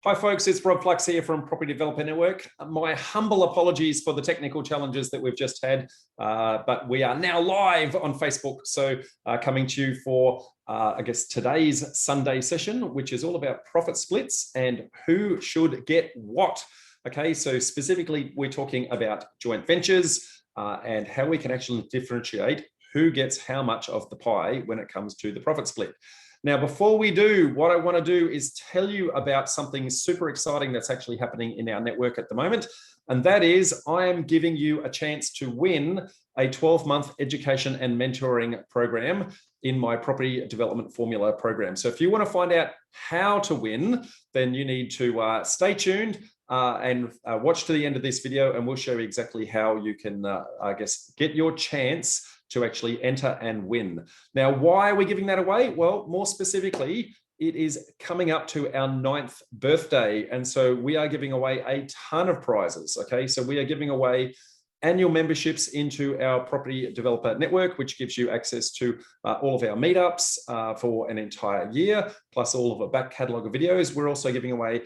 Hi folks, it's Rob Flux here from Property Developer Network. My humble apologies for the technical challenges that we've just had, but we are now live on Facebook. So coming to you for, I guess, today's Sunday session, which is all about profit splits and who should get what. Okay, so specifically, we're talking about joint ventures and how we can actually differentiate who gets how much of the pie when it comes to the profit split. Now, before we do, what I want to do is tell you about something super exciting that's actually happening in our network at the moment. And that is, I am giving you a chance to win a 12-month education and mentoring program in my property development formula program. So if you want to find out how to win, then you need to stay tuned and watch to the end of this video, and we'll show you exactly how you can, I guess, get your chance to actually enter and win. Now, why are we giving that away? Well, more specifically, it is coming up to our 9th birthday. And so we are giving away a ton of prizes, okay? So we are giving away annual memberships into our property developer network, which gives you access to all of our meetups for an entire year, plus all of a back catalog of videos. We're also giving away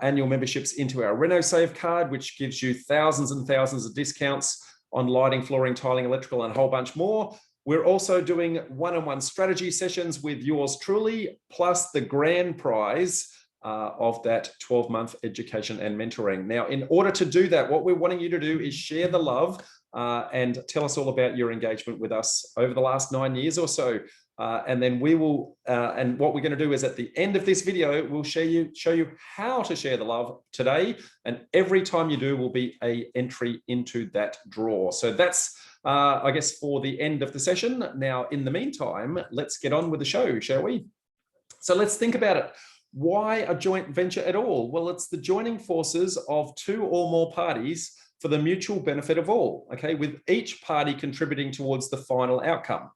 annual memberships into our RenoSave card, which gives you thousands and thousands of discounts on lighting, flooring, tiling, electrical, and a whole bunch more. We're also doing one-on-one strategy sessions with yours truly, plus the grand prize of that 12-month education and mentoring. Now, in order to do that, what we're wanting you to do is share the love and tell us all about your engagement with us over the last 9 years or so. And then we will, and what we're going to do is at the end of this video, we'll show you how to share the love today. And every time you do will be an entry into that draw. So that's, I guess, for the end of the session. Now, in the meantime, let's get on with the show, shall we? So let's think about it. Why a joint venture at all? Well, it's the joining forces of two or more parties for the mutual benefit of all, okay, with each party contributing towards the final outcome.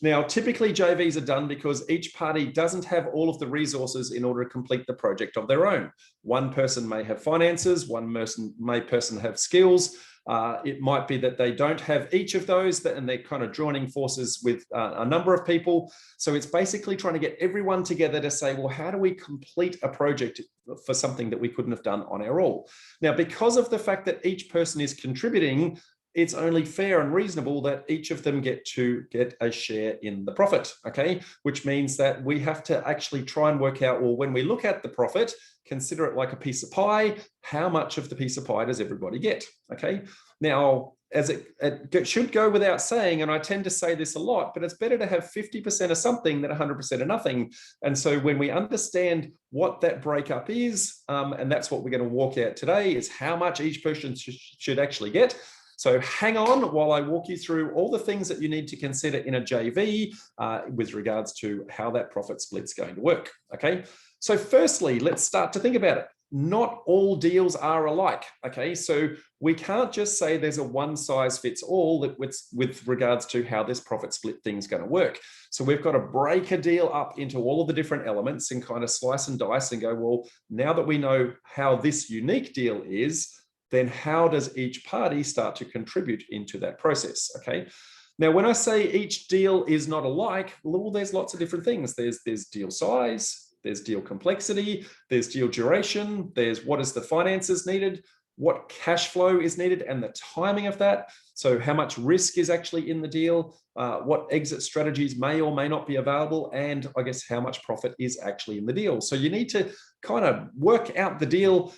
Now, typically JVs are done because each party doesn't have all of the resources in order to complete the project of their own. One person may have finances, one person have skills. It might be that they don't have each of those and they're kind of joining forces with a number of people. So it's basically trying to get everyone together to say, well, how do we complete a project for something that we couldn't have done on our own? Now, because of the fact that each person is contributing, it's only fair and reasonable that each of them get a share in the profit, okay? Which means that we have to actually try and work out, well, when we look at the profit, consider it like a piece of pie. How much of the piece of pie does everybody get, okay? Now, as it should go without saying, and I tend to say this a lot, but it's better to have 50% of something than 100% of nothing. And so when we understand what that breakup is, and that's what we're going to walk out today, is how much each person should actually get. So hang on while I walk you through all the things that you need to consider in a JV with regards to how that profit split's going to work, okay? So firstly, let's start to think about it. Not all deals are alike, okay? So we can't just say there's a one size fits all with regards to how this profit split thing's going to work. So we've got to break a deal up into all of the different elements and kind of slice and dice and go, well, now that we know how this unique deal is, then how does each party start to contribute into that process, okay? Now, when I say each deal is not alike, well, there's lots of different things. There's deal size, there's deal complexity, there's deal duration, there's what is the finances needed, what cash flow is needed and the timing of that. So how much risk is actually in the deal, what exit strategies may or may not be available, and I guess how much profit is actually in the deal. So you need to kind of work out the deal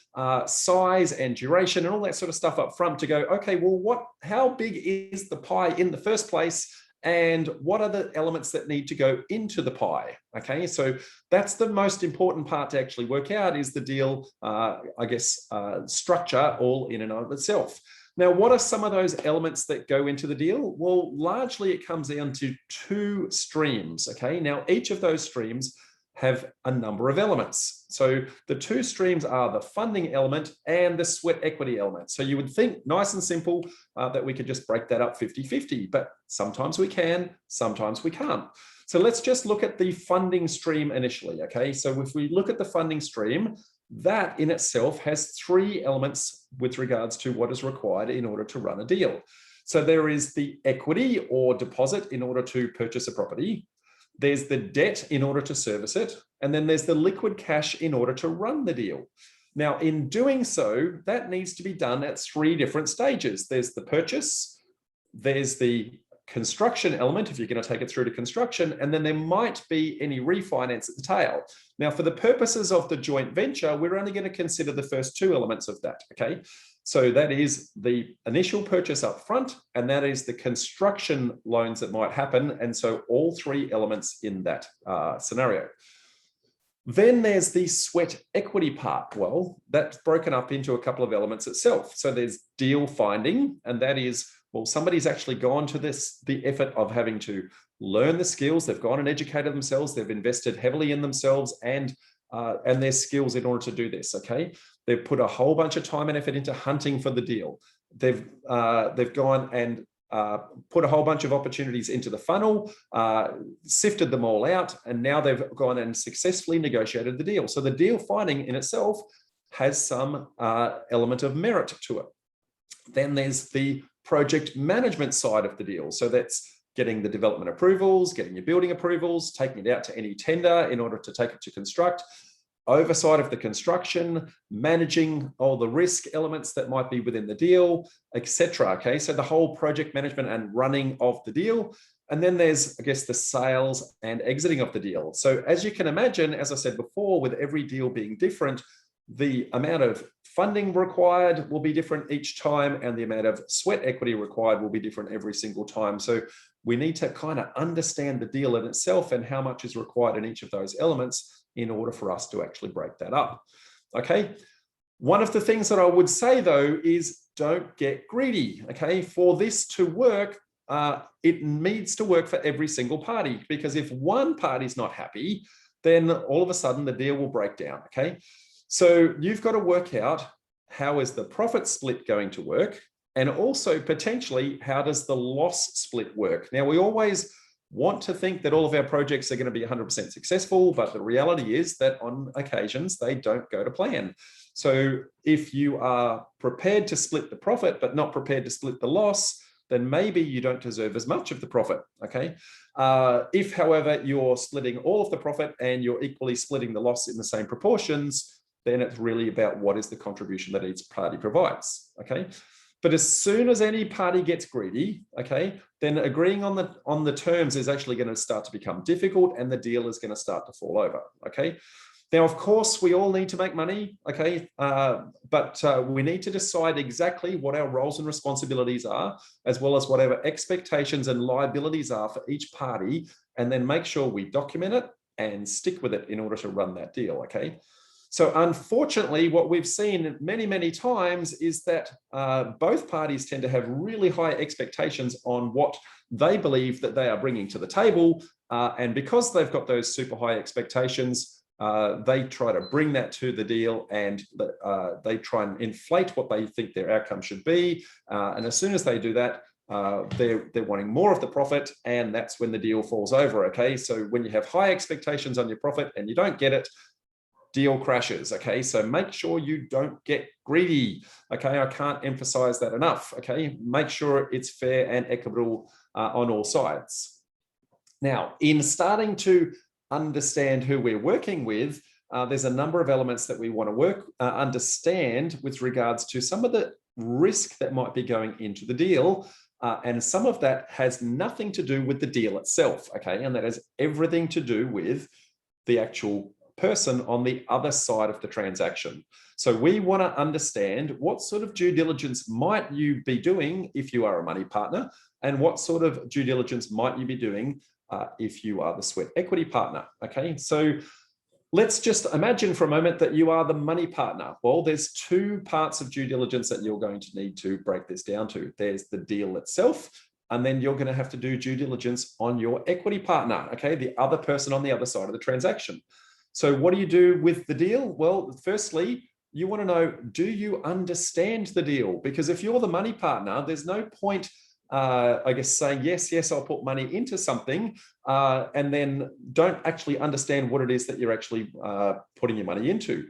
size and duration and all that sort of stuff up front to go, okay, well, how big is the pie in the first place? And what are the elements that need to go into the pie? Okay, so that's the most important part to actually work out, is the deal, I guess, structure all in and of itself. Now, what are some of those elements that go into the deal? Well, largely it comes down to two streams, okay? Now, each of those streams have a number of elements. So the two streams are the funding element and the sweat equity element. So you would think nice and simple that we could just break that up 50-50, but sometimes we can, sometimes we can't. So let's just look at the funding stream initially, okay? So if we look at the funding stream, that in itself has three elements with regards to what is required in order to run a deal. So there is the equity or deposit in order to purchase a property. there's the debt in order to service it, and then there's the liquid cash in order to run the deal. Now, in doing so, that needs to be done at 3 different stages. There's the purchase, there's the construction element, if you're going to take it through to construction, and then there might be any refinance at the tail. Now, for the purposes of the joint venture, we're only going to consider the first 2 elements of that, okay? So that is the initial purchase up front, and that is the construction loans that might happen. And so all 3 elements in that scenario. Then there's the sweat equity part. Well, that's broken up into a couple of elements itself. So there's deal finding, and that is, well, somebody's actually gone to the effort of having to learn the skills. They've gone and educated themselves. They've invested heavily in themselves and their skills in order to do this, okay? They've put a whole bunch of time and effort into hunting for the deal. They've gone and put a whole bunch of opportunities into the funnel, sifted them all out, and now they've gone and successfully negotiated the deal. So the deal finding in itself has some element of merit to it. Then there's the project management side of the deal. So that's getting the development approvals, getting your building approvals, taking it out to any tender in order to take it to construct, oversight of the construction, managing all the risk elements that might be within the deal, etc. Okay, so the whole project management and running of the deal. And then there's, I guess, the sales and exiting of the deal. So as you can imagine, as I said before, with every deal being different, the amount of funding required will be different each time, and the amount of sweat equity required will be different every single time. So we need to kind of understand the deal in itself and how much is required in each of those elements in order for us to actually break that up. Okay. One of the things that I would say though is don't get greedy. Okay. For this to work, it needs to work for every single party, because if one party's not happy, then all of a sudden the deal will break down. Okay. So you've got to work out, how is the profit split going to work? And also potentially, how does the loss split work? Now, we always want to think that all of our projects are going to be 100% successful, but the reality is that on occasions, they don't go to plan. So if you are prepared to split the profit, but not prepared to split the loss, then maybe you don't deserve as much of the profit, okay? If, however, you're splitting all of the profit and you're equally splitting the loss in the same proportions, then it's really about what is the contribution that each party provides, okay? But as soon as any party gets greedy, okay, then agreeing on the terms is actually going to start to become difficult, and the deal is going to start to fall over, okay? Now, of course, we all need to make money, okay? But we need to decide exactly what our roles and responsibilities are, as well as whatever expectations and liabilities are for each party, and then make sure we document it and stick with it in order to run that deal, okay? So unfortunately, what we've seen many, many times is that both parties tend to have really high expectations on what they believe that they are bringing to the table. And because they've got those super high expectations, they try to bring that to the deal, and they try and inflate what they think their outcome should be. And as soon as they do that, they're wanting more of the profit, and that's when the deal falls over, okay? So when you have high expectations on your profit and you don't get it, deal crashes, okay? So make sure you don't get greedy, okay? I can't emphasize that enough, okay? Make sure it's fair and equitable on all sides. Now, in starting to understand who we're working with, there's a number of elements that we want to understand with regards to some of the risk that might be going into the deal. And some of that has nothing to do with the deal itself, okay? And that has everything to do with the actual person on the other side of the transaction. So we want to understand what sort of due diligence might you be doing if you are a money partner, and what sort of due diligence might you be doing if you are the sweat equity partner, okay? So let's just imagine for a moment that you are the money partner. Well, there's 2 parts of due diligence that you're going to need to break this down to. There's the deal itself, and then you're going to have to do due diligence on your equity partner, okay? The other person on the other side of the transaction. So what do you do with the deal? Well, firstly, you want to know, do you understand the deal? Because if you're the money partner, there's no point, I guess, saying, yes, I'll put money into something, and then don't actually understand what it is that you're actually putting your money into.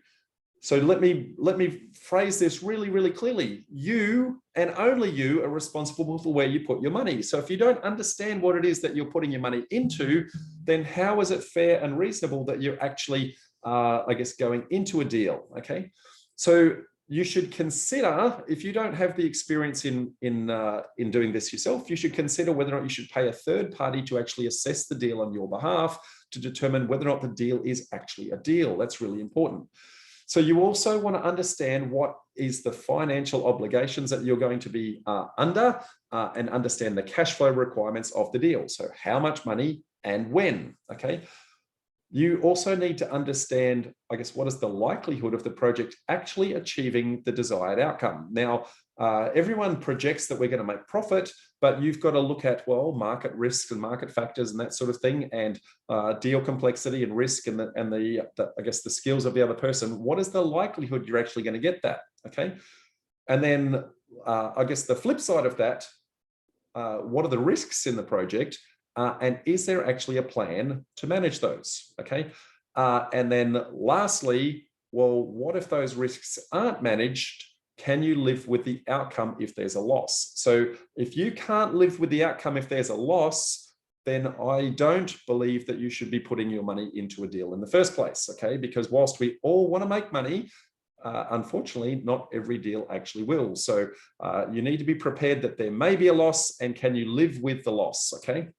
So let me phrase this really clearly. You and only you are responsible for where you put your money. So if you don't understand what it is that you're putting your money into, then how is it fair and reasonable that you're actually, I guess, going into a deal? Okay, so you should consider, if you don't have the experience in doing this yourself, you should consider whether or not you should pay a third party to actually assess the deal on your behalf to determine whether or not the deal is actually a deal. That's really important. So you also want to understand what is the financial obligations that you're going to be under and understand the cash flow requirements of the deal. So how much money and when, okay? You also need to understand, I guess, what is the likelihood of the project actually achieving the desired outcome. Now, everyone projects that we're going to make profit, but you've got to look at, well, market risks and market factors and that sort of thing, and deal complexity and risk and the I guess the skills of the other person. What is the likelihood you're actually going to get that? Okay, and then I guess the flip side of that, what are the risks in the project? And is there actually a plan to manage those? Okay. And then lastly, well, what if those risks aren't managed? Can you live with the outcome if there's a loss? So if you can't live with the outcome if there's a loss, then I don't believe that you should be putting your money into a deal in the first place. Okay. Because whilst we all want to make money, unfortunately, not every deal actually will. So you need to be prepared that there may be a loss, and can you live with the loss? Okay.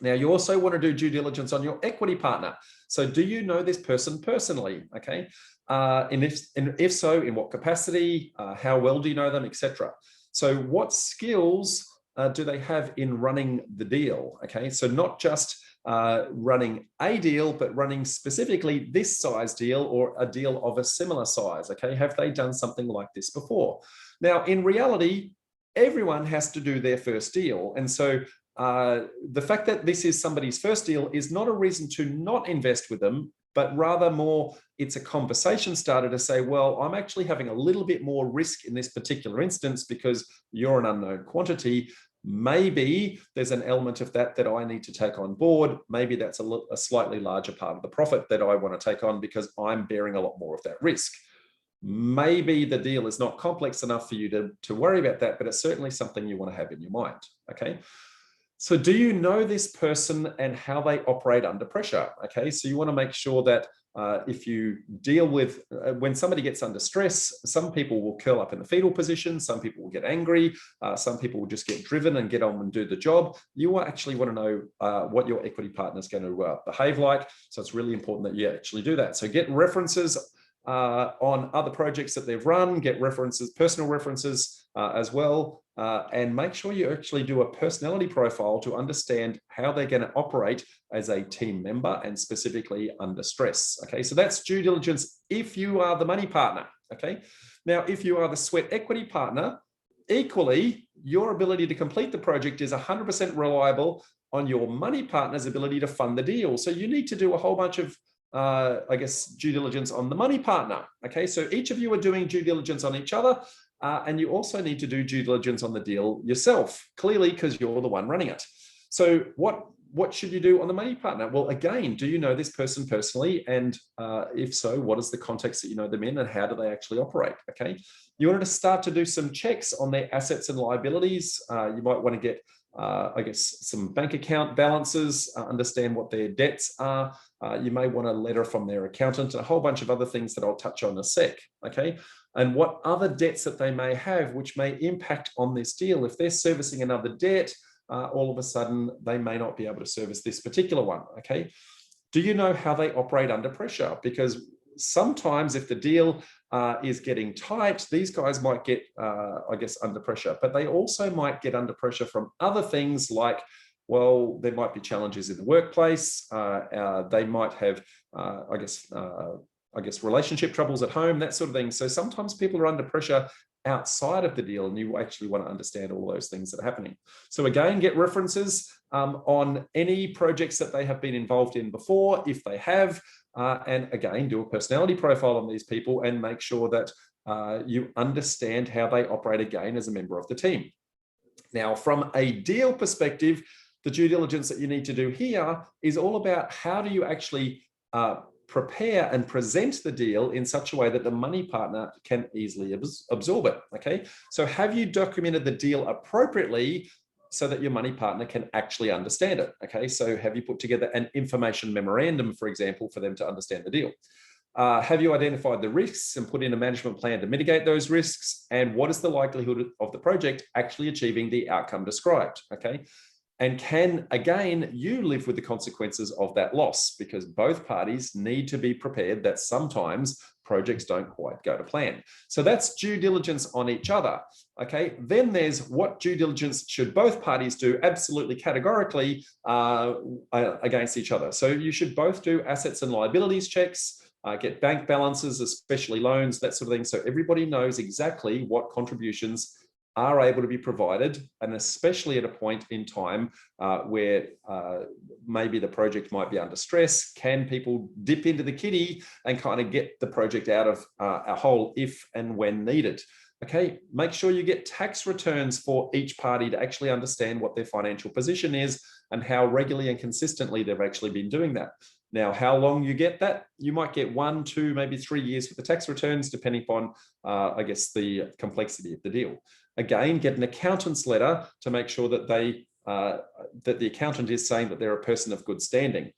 Now, you also want to do due diligence on your equity partner. So do you know this person personally? Okay. And if so, in what capacity, how well do you know them, etc. So what skills do they have in running the deal? Okay. So not just running a deal, but running specifically this size deal or a deal of a similar size. Okay. Have they done something like this before? Now, in reality, everyone has to do their first deal. And so the fact that this is somebody's first deal is not a reason to not invest with them, but rather more, it's a conversation starter to say, well, I'm actually having a little bit more risk in this particular instance because you're an unknown quantity. Maybe there's an element of that I need to take on board. Maybe that's a slightly larger part of the profit that I want to take on because I'm bearing a lot more of that risk. Maybe the deal is not complex enough for you to worry about that, but it's certainly something you want to have in your mind. Okay. So do you know this person and how they operate under pressure? Okay, so you want to make sure that if you deal with, when somebody gets under stress, some people will curl up in the fetal position, some people will get angry, some people will just get driven and get on and do the job. You actually want to know what your equity partner is going to behave like. So it's really important that you actually do that. So get references on other projects that they've run, get references, personal references as well, and make sure you actually do a personality profile to understand how they're going to operate as a team member and specifically under stress. Okay, so that's due diligence if you are the money partner. Okay, now if you are the sweat equity partner, equally, your ability to complete the project is 100% reliable on your money partner's ability to fund the deal. So you need to do a whole bunch of I guess, due diligence on the money partner. Okay, so each of you are doing due diligence on each other, and you also need to do due diligence on the deal yourself, clearly, because you're the one running it. So what should you do on the money partner? Well, again, do you know this person personally? And if so, what is the context that you know them in and how do they actually operate? Okay, you want to start to do some checks on their assets and liabilities. You might want to get I guess, some bank account balances, understand what their debts are. You may want a letter from their accountant, and a whole bunch of other things that I'll touch on in a sec, okay? And what other debts that they may have, which may impact on this deal. If they're servicing another debt, all of a sudden, they may not be able to service this particular one, okay? Do you know how they operate under pressure? Because sometimes if the deal is getting tight, these guys might get, I guess, under pressure, but they also might get under pressure from other things like, well, there might be challenges in the workplace. They might have, I guess, relationship troubles at home, that sort of thing. So sometimes people are under pressure outside of the deal, and you actually want to understand all those things that are happening. So again, get references on any projects that they have been involved in before, if they have, and again, do a personality profile on these people and make sure that you understand how they operate again as a member of the team. Now, from a deal perspective, the due diligence that you need to do here is all about how do you actually prepare and present the deal in such a way that the money partner can easily absorb it, okay? So have you documented the deal appropriately so that your money partner can actually understand it, okay? So have you put together an information memorandum, for example, for them to understand the deal? Have you identified the risks and put in a management plan to mitigate those risks? And what is the likelihood of the project actually achieving the outcome described, okay? And can, again, you live with the consequences of that loss, because both parties need to be prepared that sometimes projects don't quite go to plan. So that's due diligence on each other, okay? Then there's what due diligence should both parties do absolutely categorically against each other. So you should both do assets and liabilities checks, get bank balances, especially loans, that sort of thing. So everybody knows exactly what contributions are able to be provided, and especially at a point in time where maybe the project might be under stress. Can people dip into the kitty and kind of get the project out of a hole if and when needed? Okay, make sure you get tax returns for each party to actually understand what their financial position is and how regularly and consistently they've actually been doing that. Now, how long you get that? You might get 1, 2, maybe 3 years for the tax returns, depending upon, I guess, the complexity of the deal. Again, get an accountant's letter to make sure that that the accountant is saying that they're a person of good standing.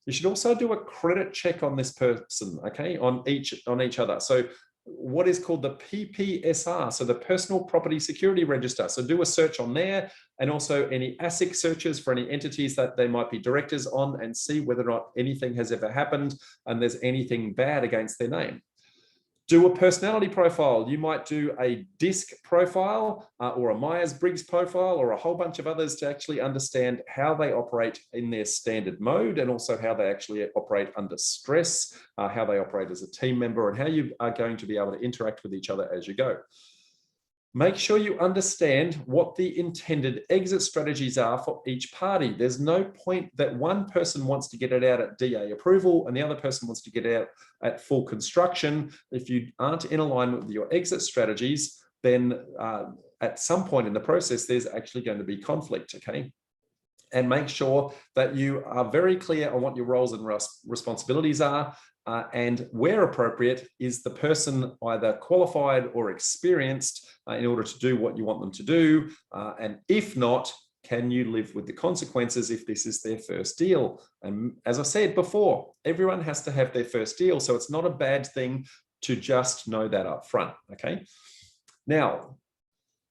You should also do a credit check on this person, okay, on each other. So what is called the PPSR, so the Personal Property Security Register. So do a search on there, and also any ASIC searches for any entities that they might be directors on, and see whether or not anything has ever happened and there's anything bad against their name. Do a personality profile. You might do a DISC profile or a Myers-Briggs profile or a whole bunch of others to actually understand how they operate in their standard mode, and also how they actually operate under stress, how they operate as a team member, and how you are going to be able to interact with each other as you go. Make sure you understand what the intended exit strategies are for each party. There's no point that one person wants to get it out at DA approval and the other person wants to get it out at full construction. If you aren't in alignment with your exit strategies, then at some point in the process, there's actually going to be conflict, okay? And make sure that you are very clear on what your roles and responsibilities are. And where appropriate, is the person either qualified or experienced in order to do what you want them to do? And if not, can you live with the consequences if this is their first deal? And as I said before, everyone has to have their first deal. So it's not a bad thing to just know that up front, okay? Now,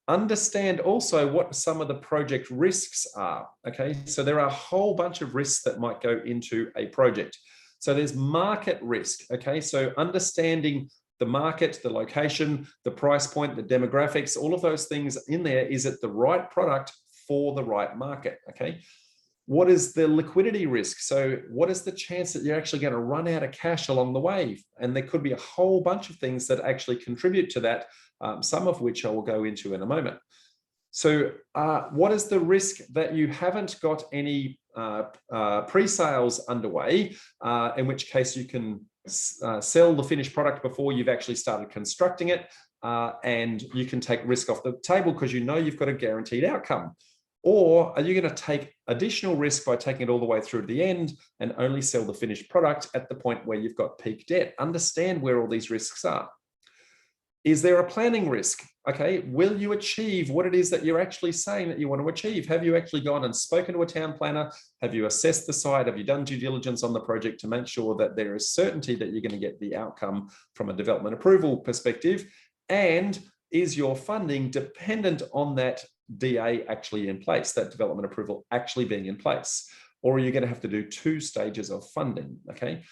understand also what some of the project risks are, okay? So there are a whole bunch of risks that might go into a project. So there's market risk, okay? So understanding the market, the location, the price point, the demographics, all of those things in there. Is it the right product for the right market, okay? What is the liquidity risk? So what is the chance that you're actually going to run out of cash along the way? And there could be a whole bunch of things that actually contribute to that, some of which I will go into in a moment. So what is the risk that you haven't got any pre-sales underway, in which case you can sell the finished product before you've actually started constructing it, and you can take risk off the table because you know you've got a guaranteed outcome? Or are you going to take additional risk by taking it all the way through to the end and only sell the finished product at the point where you've got peak debt? Understand where all these risks are. Is there a planning risk? Okay, will you achieve what it is that you're actually saying that you want to achieve? Have you actually gone and spoken to a town planner? Have you assessed the site? Have you done due diligence on the project to make sure that there is certainty that you're going to get the outcome from a development approval perspective? And is your funding dependent on that DA actually in place, that development approval actually being in place? Or are you going to have to do 2 stages of funding, okay?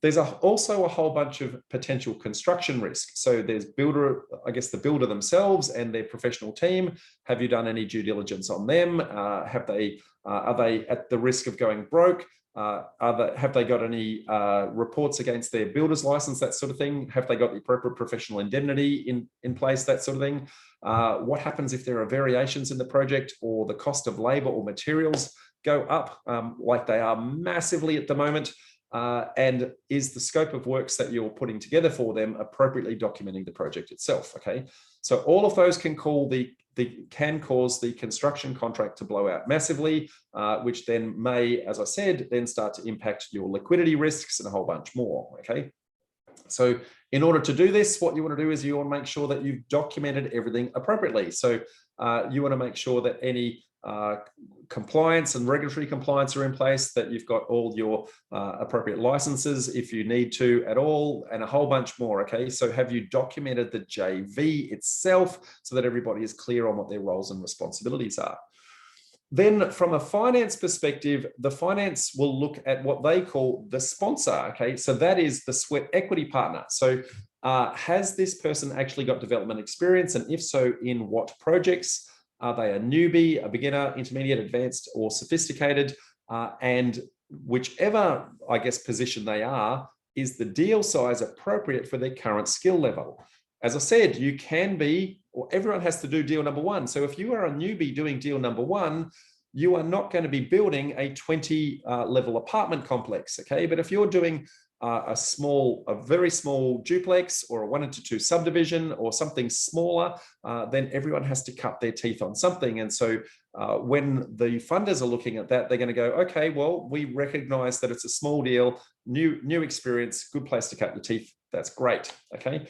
There's also a whole bunch of potential construction risk. So there's builder, I guess the builder themselves and their professional team. Have you done any due diligence on them? Are they at the risk of going broke? Have they got any reports against their builder's license, that sort of thing? Have they got the appropriate professional indemnity in place, that sort of thing? What happens if there are variations in the project, or the cost of labor or materials go up like they are massively at the moment? and is the scope of works that you're putting together for them appropriately documenting the project itself, okay? So all of those can cause the construction contract to blow out massively, which then may, as I said, then start to impact your liquidity risks and a whole bunch more, okay? So in order to do this, what you want to do is you want to make sure that you've documented everything appropriately. So you want to make sure that any compliance and regulatory compliance are in place, that you've got all your appropriate licenses if you need to at all, and a whole bunch more, okay? So have you documented the JV itself so that everybody is clear on what their roles and responsibilities are? Then from a finance perspective, the finance will look at what they call the sponsor, okay? So that is the sweat equity partner. So has this person actually got development experience? And if so, in what projects? Are they a newbie, a beginner, intermediate, advanced, or sophisticated? And whichever, I guess, position they are, is the deal size appropriate for their current skill level? As I said, you can be, or everyone has to do deal number one. So if you are a newbie doing deal number one, you are not going to be building a 20 level apartment complex, okay? But if you're doing a very small duplex or a 1-2 subdivision or something smaller, then everyone has to cut their teeth on something. And so when the funders are looking at that, they're going to go, okay, well, we recognize that it's a small deal, new experience, good place to cut your teeth. That's great, okay?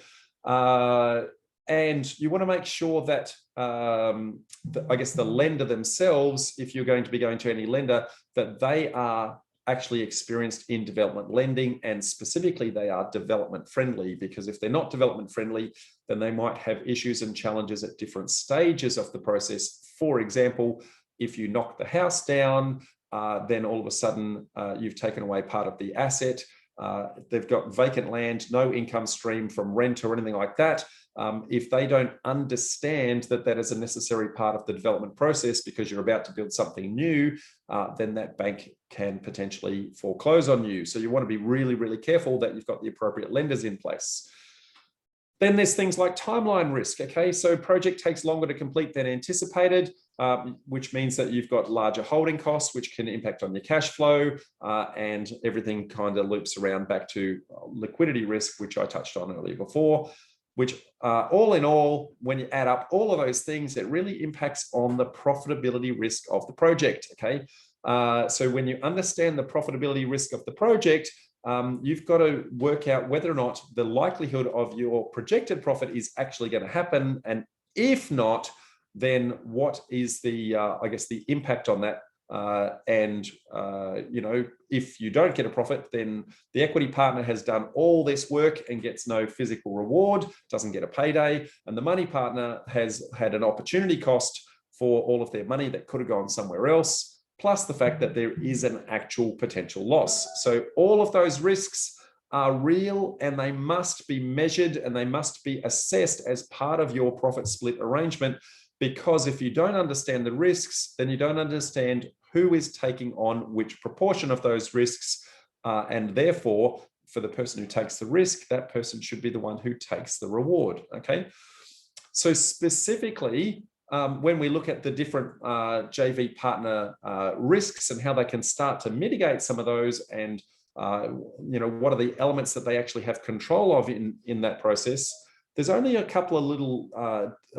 And you want to make sure that, I guess, the lender themselves, if you're going to be going to any lender, that they are actually experienced in development lending, and specifically they are development friendly, because if they're not development friendly, then they might have issues and challenges at different stages of the process. For example, if you knock the house down, then all of a sudden you've taken away part of the asset. They've got vacant land, no income stream from rent or anything like that. If they don't understand that that is a necessary part of the development process because you're about to build something new, then that bank can potentially foreclose on you. So you want to be really, really careful that you've got the appropriate lenders in place. Then there's things like timeline risk, okay? So project takes longer to complete than anticipated, which means that you've got larger holding costs, which can impact on your cash flow, and everything kind of loops around back to liquidity risk, which I touched on earlier before, which all in all, when you add up all of those things, it really impacts on the profitability risk of the project, okay? So when you understand the profitability risk of the project, you've got to work out whether or not the likelihood of your projected profit is actually going to happen. And if not, then what is the, I guess, the impact on that? You know, if you don't get a profit, then the equity partner has done all this work and gets no physical reward, doesn't get a payday, and the money partner has had an opportunity cost for all of their money that could have gone somewhere else, plus the fact that there is an actual potential loss. So all of those risks are real, and they must be measured and they must be assessed as part of your profit split arrangement, because if you don't understand the risks, then you don't understand who is taking on which proportion of those risks, and therefore, for the person who takes the risk, that person should be the one who takes the reward, okay? So specifically, when we look at the different JV partner risks and how they can start to mitigate some of those, and you know, what are the elements that they actually have control of in that process, there's only a couple of little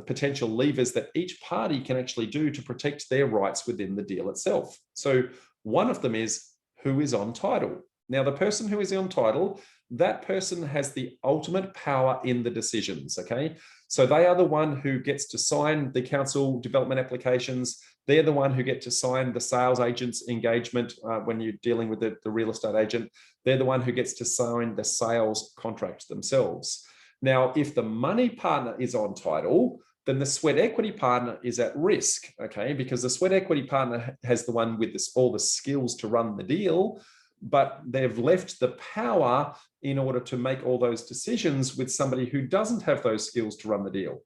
potential levers that each party can actually do to protect their rights within the deal itself. So one of them is who is on title. Now, the person who is on title, that person has the ultimate power in the decisions, okay? So they are the one who gets to sign the council development applications. They're the one who get to sign the sales agent's engagement when you're dealing with the real estate agent. They're the one who gets to sign the sales contract themselves. Now, if the money partner is on title, then the sweat equity partner is at risk, okay? Because the sweat equity partner has the one with all the skills to run the deal, but they've left the power in order to make all those decisions with somebody who doesn't have those skills to run the deal.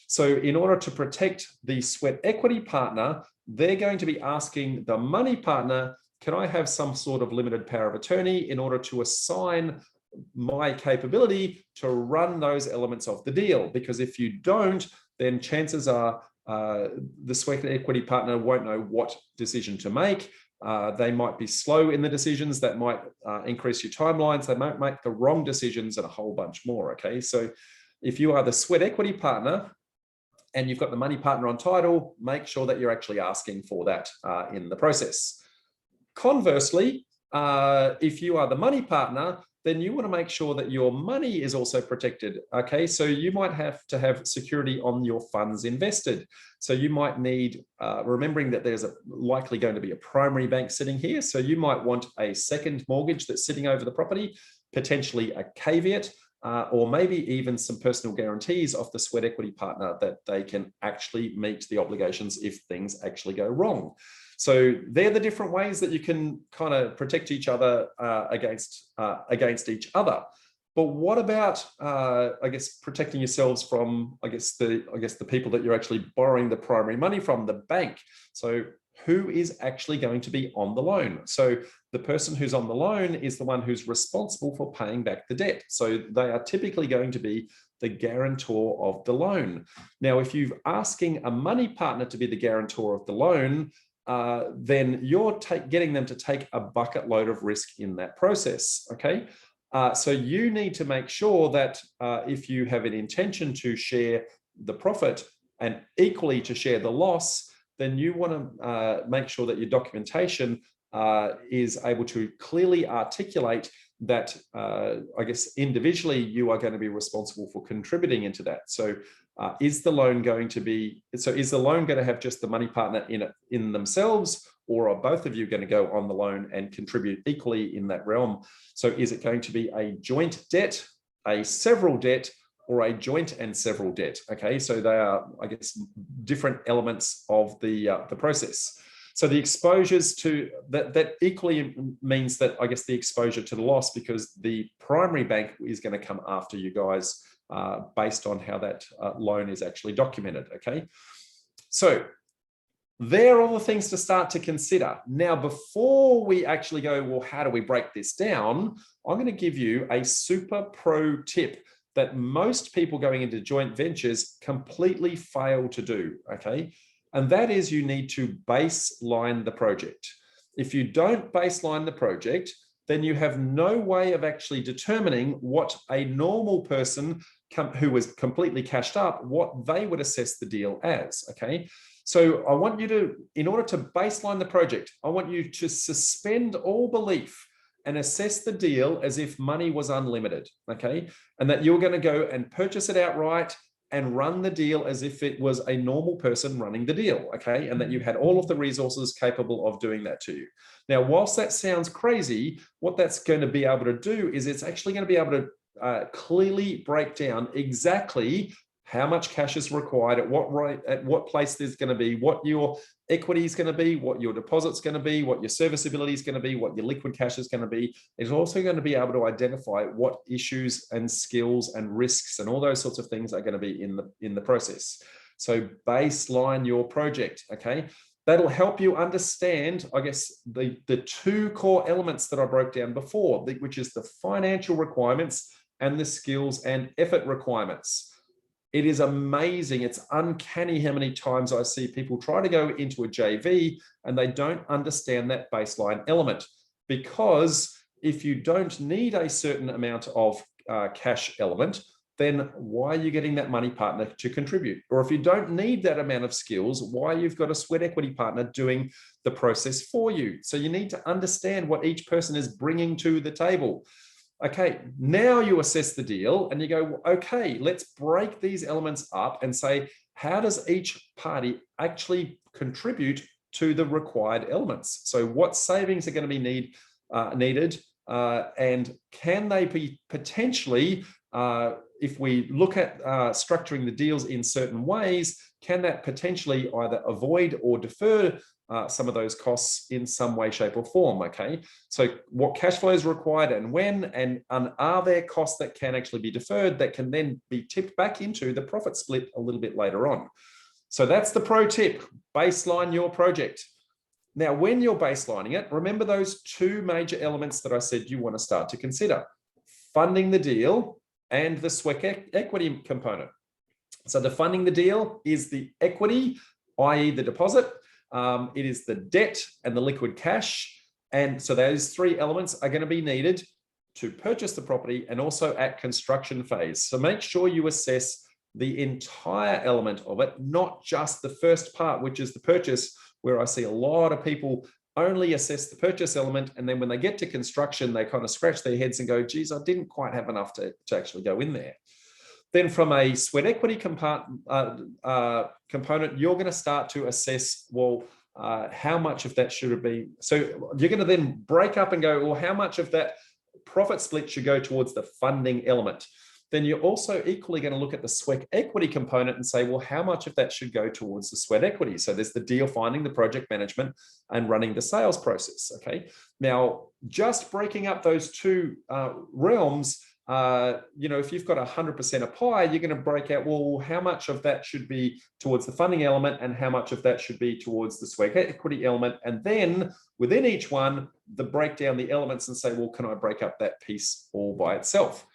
So in order to protect the sweat equity partner, they're going to be asking the money partner, can I have some sort of limited power of attorney in order to assign my capability to run those elements of the deal? Because if you don't, then chances are the sweat equity partner won't know what decision to make. They might be slow in the decisions. That might increase your timelines. They might make the wrong decisions and a whole bunch more, okay? So if you are the sweat equity partner and you've got the money partner on title, make sure that you're actually asking for that in the process. Conversely, if you are the money partner, then you want to make sure that your money is also protected, okay? So you might have to have security on your funds invested. So you might need, remembering that there's likely going to be a primary bank sitting here, so you might want a second mortgage that's sitting over the property, potentially a caveat, or maybe even some personal guarantees of the sweat equity partner that they can actually meet the obligations if things actually go wrong. So they're the different ways that you can kind of protect each other against each other. But what about, I guess, protecting yourselves from, I guess the people that you're actually borrowing the primary money from, the bank? So who is actually going to be on the loan? So the person who's on the loan is the one who's responsible for paying back the debt. So they are typically going to be the guarantor of the loan. Now, if you're asking a money partner to be the guarantor of the loan, then you're getting them to take a bucket load of risk in that process, okay? So you need to make sure that if you have an intention to share the profit and equally to share the loss, then you want to make sure that your documentation is able to clearly articulate that, I guess, individually, you are going to be responsible for contributing into that. So is the loan going to have just the money partner in themselves, or are both of you going to go on the loan and contribute equally in that realm? So is it going to be a joint debt, a several debt, or a joint and several debt? Okay, so they are, I guess, different elements of the process. So the exposures to that equally means that, I guess, the exposure to the loss, because the primary bank is going to come after you guys based on how that loan is actually documented, okay? So there are all the things to start to consider. Now, before we actually go, well, how do we break this down? I'm going to give you a super pro tip that most people going into joint ventures completely fail to do, okay? And that is, you need to baseline the project. If you don't baseline the project, then you have no way of actually determining what a normal person who was completely cashed up, what they would assess the deal as, okay? So I want you to, in order to baseline the project, I want you to suspend all belief and assess the deal as if money was unlimited, okay? And that you're going to go and purchase it outright and run the deal as if it was a normal person running the deal, okay? And that you had all of the resources capable of doing that to you. Now, whilst that sounds crazy, what that's going to be able to do is it's actually going to be able to clearly break down exactly how much cash is required, at what rate, at what place there's going to be, what your equity is going to be, what your deposit's going to be, what your serviceability is going to be, what your liquid cash is going to be. It's also going to be able to identify what issues and skills and risks and all those sorts of things are going to be in the process. So baseline your project, okay? That'll help you understand, I guess, the two core elements that I broke down before, which is the financial requirements and the skills and effort requirements. It is amazing. It's uncanny how many times I see people try to go into a JV and they don't understand that baseline element. Because if you don't need a certain amount of cash element, then why are you getting that money partner to contribute? Or if you don't need that amount of skills, why you've got a sweat equity partner doing the process for you? So you need to understand what each person is bringing to the table. Okay, now you assess the deal and you go, okay, let's break these elements up and say, how does each party actually contribute to the required elements? So what savings are going to be needed and can they be potentially, if we look at structuring the deals in certain ways, can that potentially either avoid or defer some of those costs in some way, shape, or form, okay? So what cash flow is required and when, and are there costs that can actually be deferred that can then be tipped back into the profit split a little bit later on? So that's the pro tip, baseline your project. Now, when you're baselining it, remember those two major elements that I said you want to start to consider: funding the deal and the sweat equity component. So the funding the deal is the equity, i.e. the deposit. it is the debt and the liquid cash. And so those three elements are going to be needed to purchase the property and also at construction phase. So make sure you assess the entire element of it, not just the first part, which is the purchase, where I see a lot of people only assess the purchase element. And then when they get to construction, they kind of scratch their heads and go, geez, I didn't quite have enough to actually go in there. Then from a sweat equity component, you're going to start to assess, well, how much of that should it be? So you're going to then break up and go, well, how much of that profit split should go towards the funding element? Then you're also equally going to look at the sweat equity component and say, well, how much of that should go towards the sweat equity? So there's the deal finding, the project management, and running the sales process. Okay. Now, just breaking up those two realms, if you've got 100% of pie, you're going to break out, well, how much of that should be towards the funding element and how much of that should be towards the sweat equity element. And then within each one, break down the elements and say, well, can I break up that piece all by itself?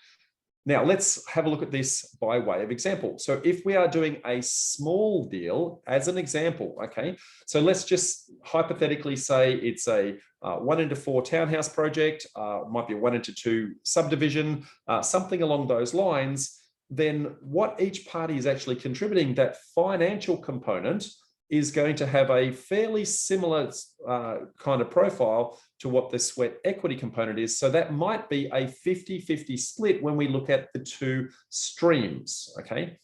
Now, let's have a look at this by way of example. So if we are doing a small deal as an example, okay, so let's just hypothetically say it's a 1:4 townhouse project, might be a 1:2 subdivision, something along those lines, then what each party is actually contributing, that financial component is going to have a fairly similar kind of profile to what the sweat equity component is. So that might be a 50-50 split when we look at the two streams, okay?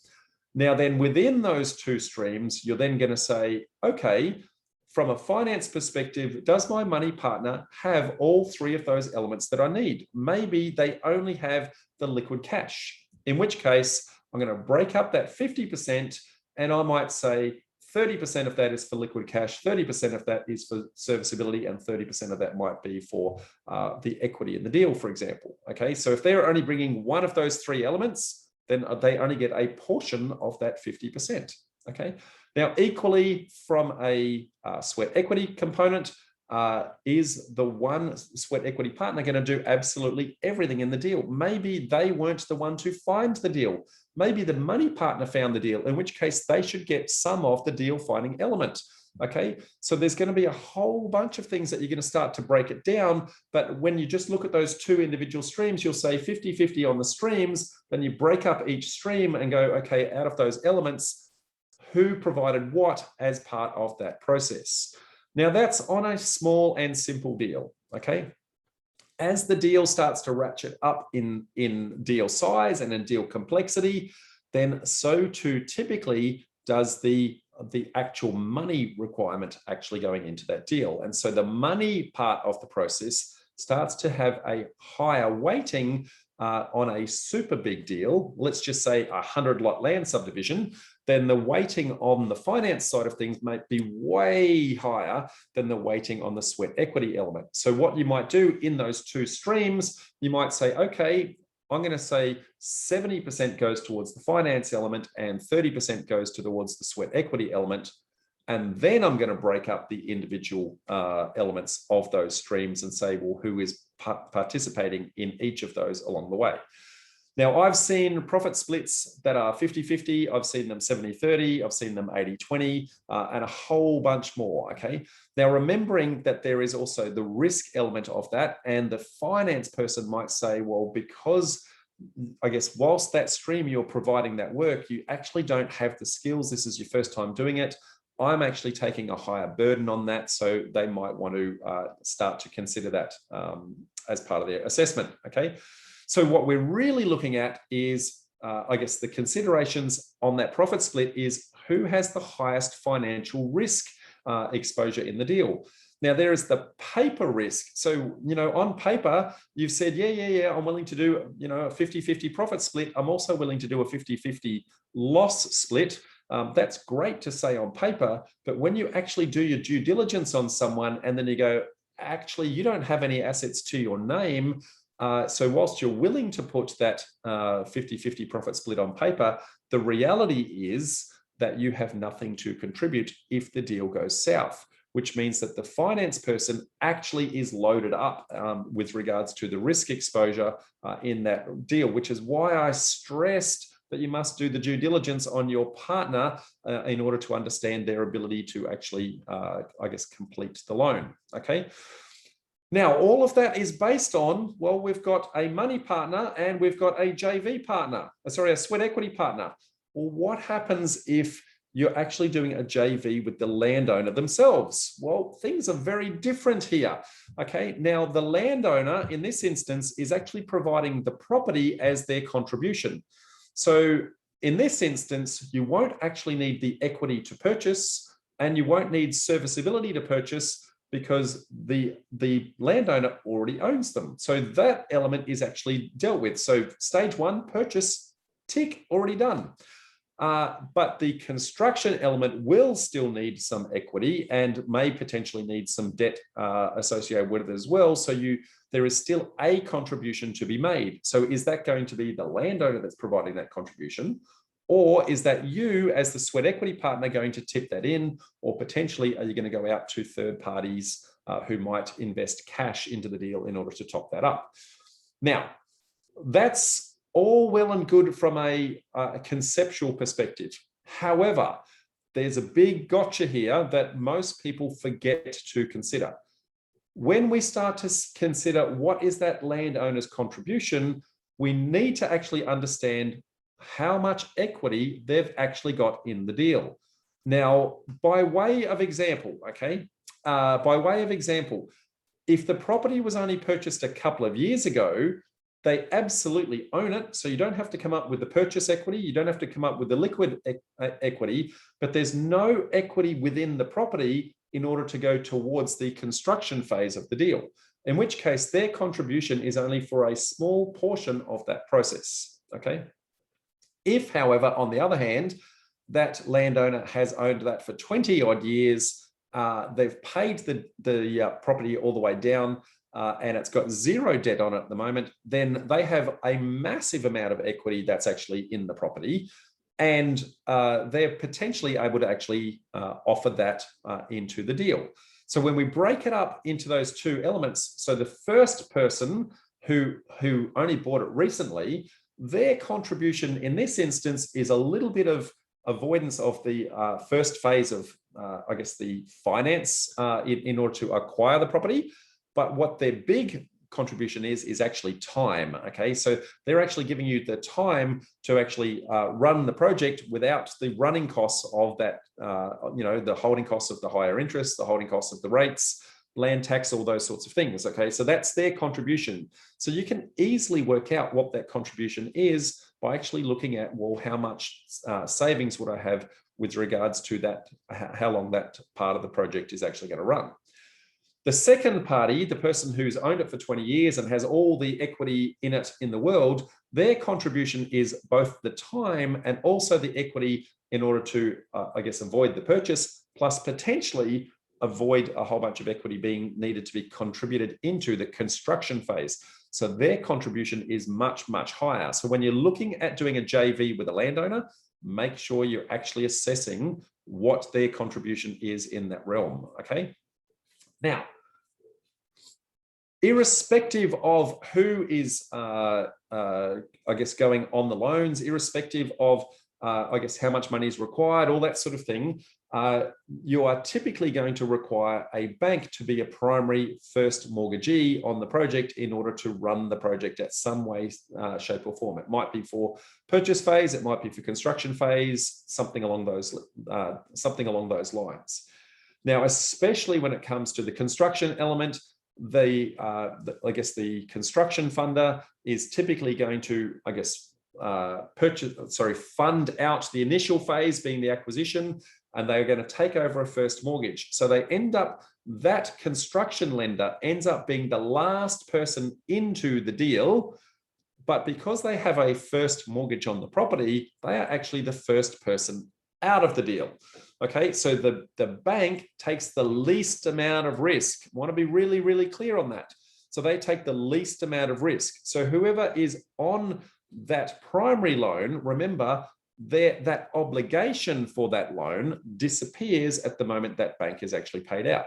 Now then within those two streams, you're then gonna say, okay, from a finance perspective, does my money partner have all three of those elements that I need? Maybe they only have the liquid cash, in which case I'm gonna break up that 50% and I might say, 30% of that is for liquid cash, 30% of that is for serviceability, and 30% of that might be for the equity in the deal, for example. Okay, so if they're only bringing one of those three elements, then they only get a portion of that 50%. Okay, now equally from a sweat equity component, is the one sweat equity partner going to do absolutely everything in the deal? Maybe they weren't the one to find the deal. Maybe the money partner found the deal, in which case they should get some of the deal finding element. Okay, so there's going to be a whole bunch of things that you're going to start to break it down. But when you just look at those two individual streams, you'll say 50-50 on the streams. Then you break up each stream and go, okay, out of those elements, who provided what as part of that process? Now that's on a small and simple deal, okay? As the deal starts to ratchet up in deal size and in deal complexity, then so too typically does the actual money requirement actually going into that deal. And so the money part of the process starts to have a higher weighting on a super big deal, let's just say a 100-lot land subdivision, then the weighting on the finance side of things might be way higher than the weighting on the sweat equity element. So what you might do in those two streams, you might say, okay, I'm going to say 70% goes towards the finance element and 30% goes towards the sweat equity element. And then I'm going to break up the individual elements of those streams and say, well, who is participating in each of those along the way? Now, I've seen profit splits that are 50-50. I've seen them 70-30. I've seen them 80-20 and a whole bunch more, okay? Now, remembering that there is also the risk element of that, and the finance person might say, well, because I guess whilst that stream you're providing that work, you actually don't have the skills. This is your first time doing it. I'm actually taking a higher burden on that. So they might want to start to consider that as part of their assessment, okay? So what we're really looking at is, I guess, the considerations on that profit split is who has the highest financial risk exposure in the deal. Now, there is the paper risk. So, on paper, you've said, yeah, I'm willing to do, a 50-50 profit split. I'm also willing to do a 50-50 loss split. That's great to say on paper, but when you actually do your due diligence on someone and then you go, actually, you don't have any assets to your name. So whilst you're willing to put that 50-50 profit split on paper, the reality is that you have nothing to contribute if the deal goes south, which means that the finance person actually is loaded up with regards to the risk exposure in that deal, which is why I stressed but you must do the due diligence on your partner in order to understand their ability to actually, I guess, complete the loan. Okay. Now, all of that is based on, well, we've got a money partner and we've got a JV partner, sorry, a sweat equity partner. Well, what happens if you're actually doing a JV with the landowner themselves? Well, things are very different here. Okay, now the landowner in this instance is actually providing the property as their contribution. So in this instance, you won't actually need the equity to purchase and you won't need serviceability to purchase because the landowner already owns them. So that element is actually dealt with. So stage one, purchase, tick, already done. But the construction element will still need some equity and may potentially need some debt associated with it as well. So there is still a contribution to be made. So is that going to be the landowner that's providing that contribution? Or is that you as the sweat equity partner going to tip that in? Or potentially are you going to go out to third parties who might invest cash into the deal in order to top that up? Now, that's all well and good from a conceptual perspective. However, there's a big gotcha here that most people forget to consider. When we start to consider what is that landowner's contribution, we need to actually understand how much equity they've actually got in the deal. Now, by way of example, okay, if the property was only purchased a couple of years ago, they absolutely own it. So you don't have to come up with the purchase equity. You don't have to come up with the liquid equity, but there's no equity within the property in order to go towards the construction phase of the deal, in which case their contribution is only for a small portion of that process, okay? If, however, on the other hand, that landowner has owned that for 20 odd years, they've paid the property all the way down, and it's got zero debt on it at the moment, then they have a massive amount of equity that's actually in the property. And they're potentially able to actually offer that into the deal. So when we break it up into those two elements, so the first person who only bought it recently, their contribution in this instance is a little bit of avoidance of the first phase of, I guess, the finance in order to acquire the property. But what their big contribution is actually time. Okay, so they're actually giving you the time to actually run the project without the running costs of that, the holding costs of the higher interest, the holding costs of the rates, land tax, all those sorts of things. Okay, so that's their contribution. So you can easily work out what that contribution is by actually looking at, well, how much savings would I have with regards to that, how long that part of the project is actually going to run. The second party, the person who's owned it for 20 years and has all the equity in it in the world, their contribution is both the time and also the equity in order to, I guess, avoid the purchase, plus potentially avoid a whole bunch of equity being needed to be contributed into the construction phase. So their contribution is much, much higher. So when you're looking at doing a JV with a landowner, make sure you're actually assessing what their contribution is in that realm, okay? Now, irrespective of who is, I guess, going on the loans, irrespective of, I guess, how much money is required, all that sort of thing, you are typically going to require a bank to be a primary first mortgagee on the project in order to run the project at some way, shape or form. It might be for purchase phase, it might be for construction phase, something along those lines. Now, especially when it comes to the construction element, I guess the construction funder is typically going to, I guess, fund out the initial phase being the acquisition, and they're going to take over a first mortgage. So that construction lender ends up being the last person into the deal, but because they have a first mortgage on the property, they are actually the first person out of the deal. Okay, so the bank takes the least amount of risk. I want to be really, really clear on that. So they take the least amount of risk. So whoever is on that primary loan, remember, that obligation for that loan disappears at the moment that bank is actually paid out.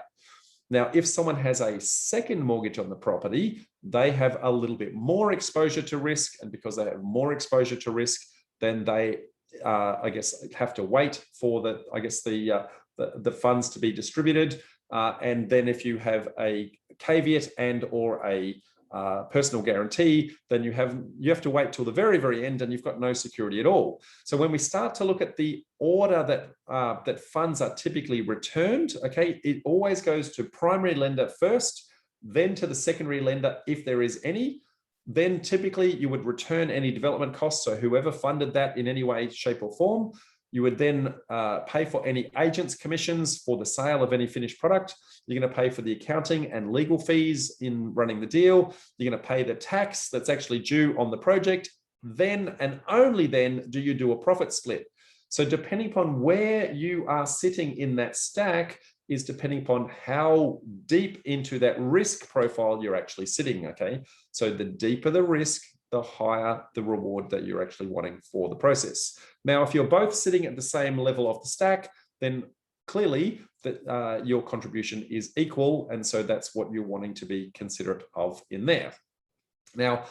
Now, if someone has a second mortgage on the property, they have a little bit more exposure to risk. And because they have more exposure to risk, then they, I guess, have to wait for the funds to be distributed. And then if you have a caveat and or a personal guarantee, then you have to wait till the very, very end, and you've got no security at all. So when we start to look at the order that funds are typically returned, okay, it always goes to primary lender first, then to the secondary lender if there is any. Then typically you would return any development costs. So whoever funded that in any way, shape, or form. You would then pay for any agents' commissions for the sale of any finished product. You're going to pay for the accounting and legal fees in running the deal. You're going to pay the tax that's actually due on the project. Then and only then do you do a profit split. So depending upon where you are sitting in that stack is depending upon how deep into that risk profile you're actually sitting, okay? So the deeper the risk, the higher the reward that you're actually wanting for the process. Now, if you're both sitting at the same level of the stack, then clearly that your contribution is equal. And so that's what you're wanting to be considerate of in there. Now,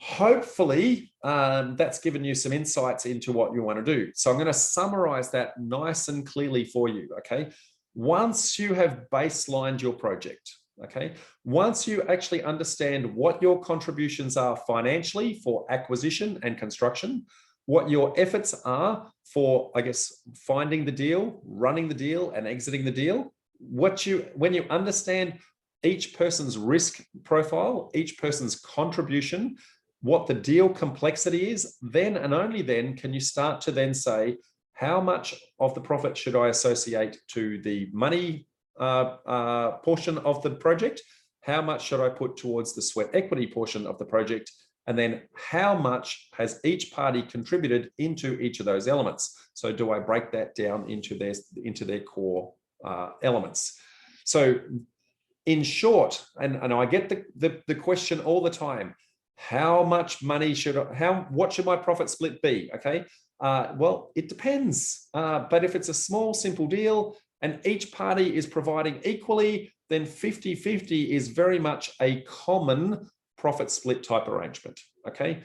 hopefully that's given you some insights into what you want to do. So I'm going to summarize that nice and clearly for you, okay? Once you have baselined your project, okay, once you actually understand what your contributions are financially for acquisition and construction, what your efforts are for, I guess, finding the deal, running the deal, and exiting the deal, when you understand each person's risk profile, each person's contribution, what the deal complexity is, then and only then can you start to then say, how much of the profit should I associate to the money portion of the project? How much should I put towards the sweat equity portion of the project? And then how much has each party contributed into each of those elements? So do I break that down into their core elements? So in short, and I get the question all the time, how much money what should my profit split be? Okay. Well, it depends. But if it's a small, simple deal and each party is providing equally, then 50-50 is very much a common profit split type arrangement. Okay.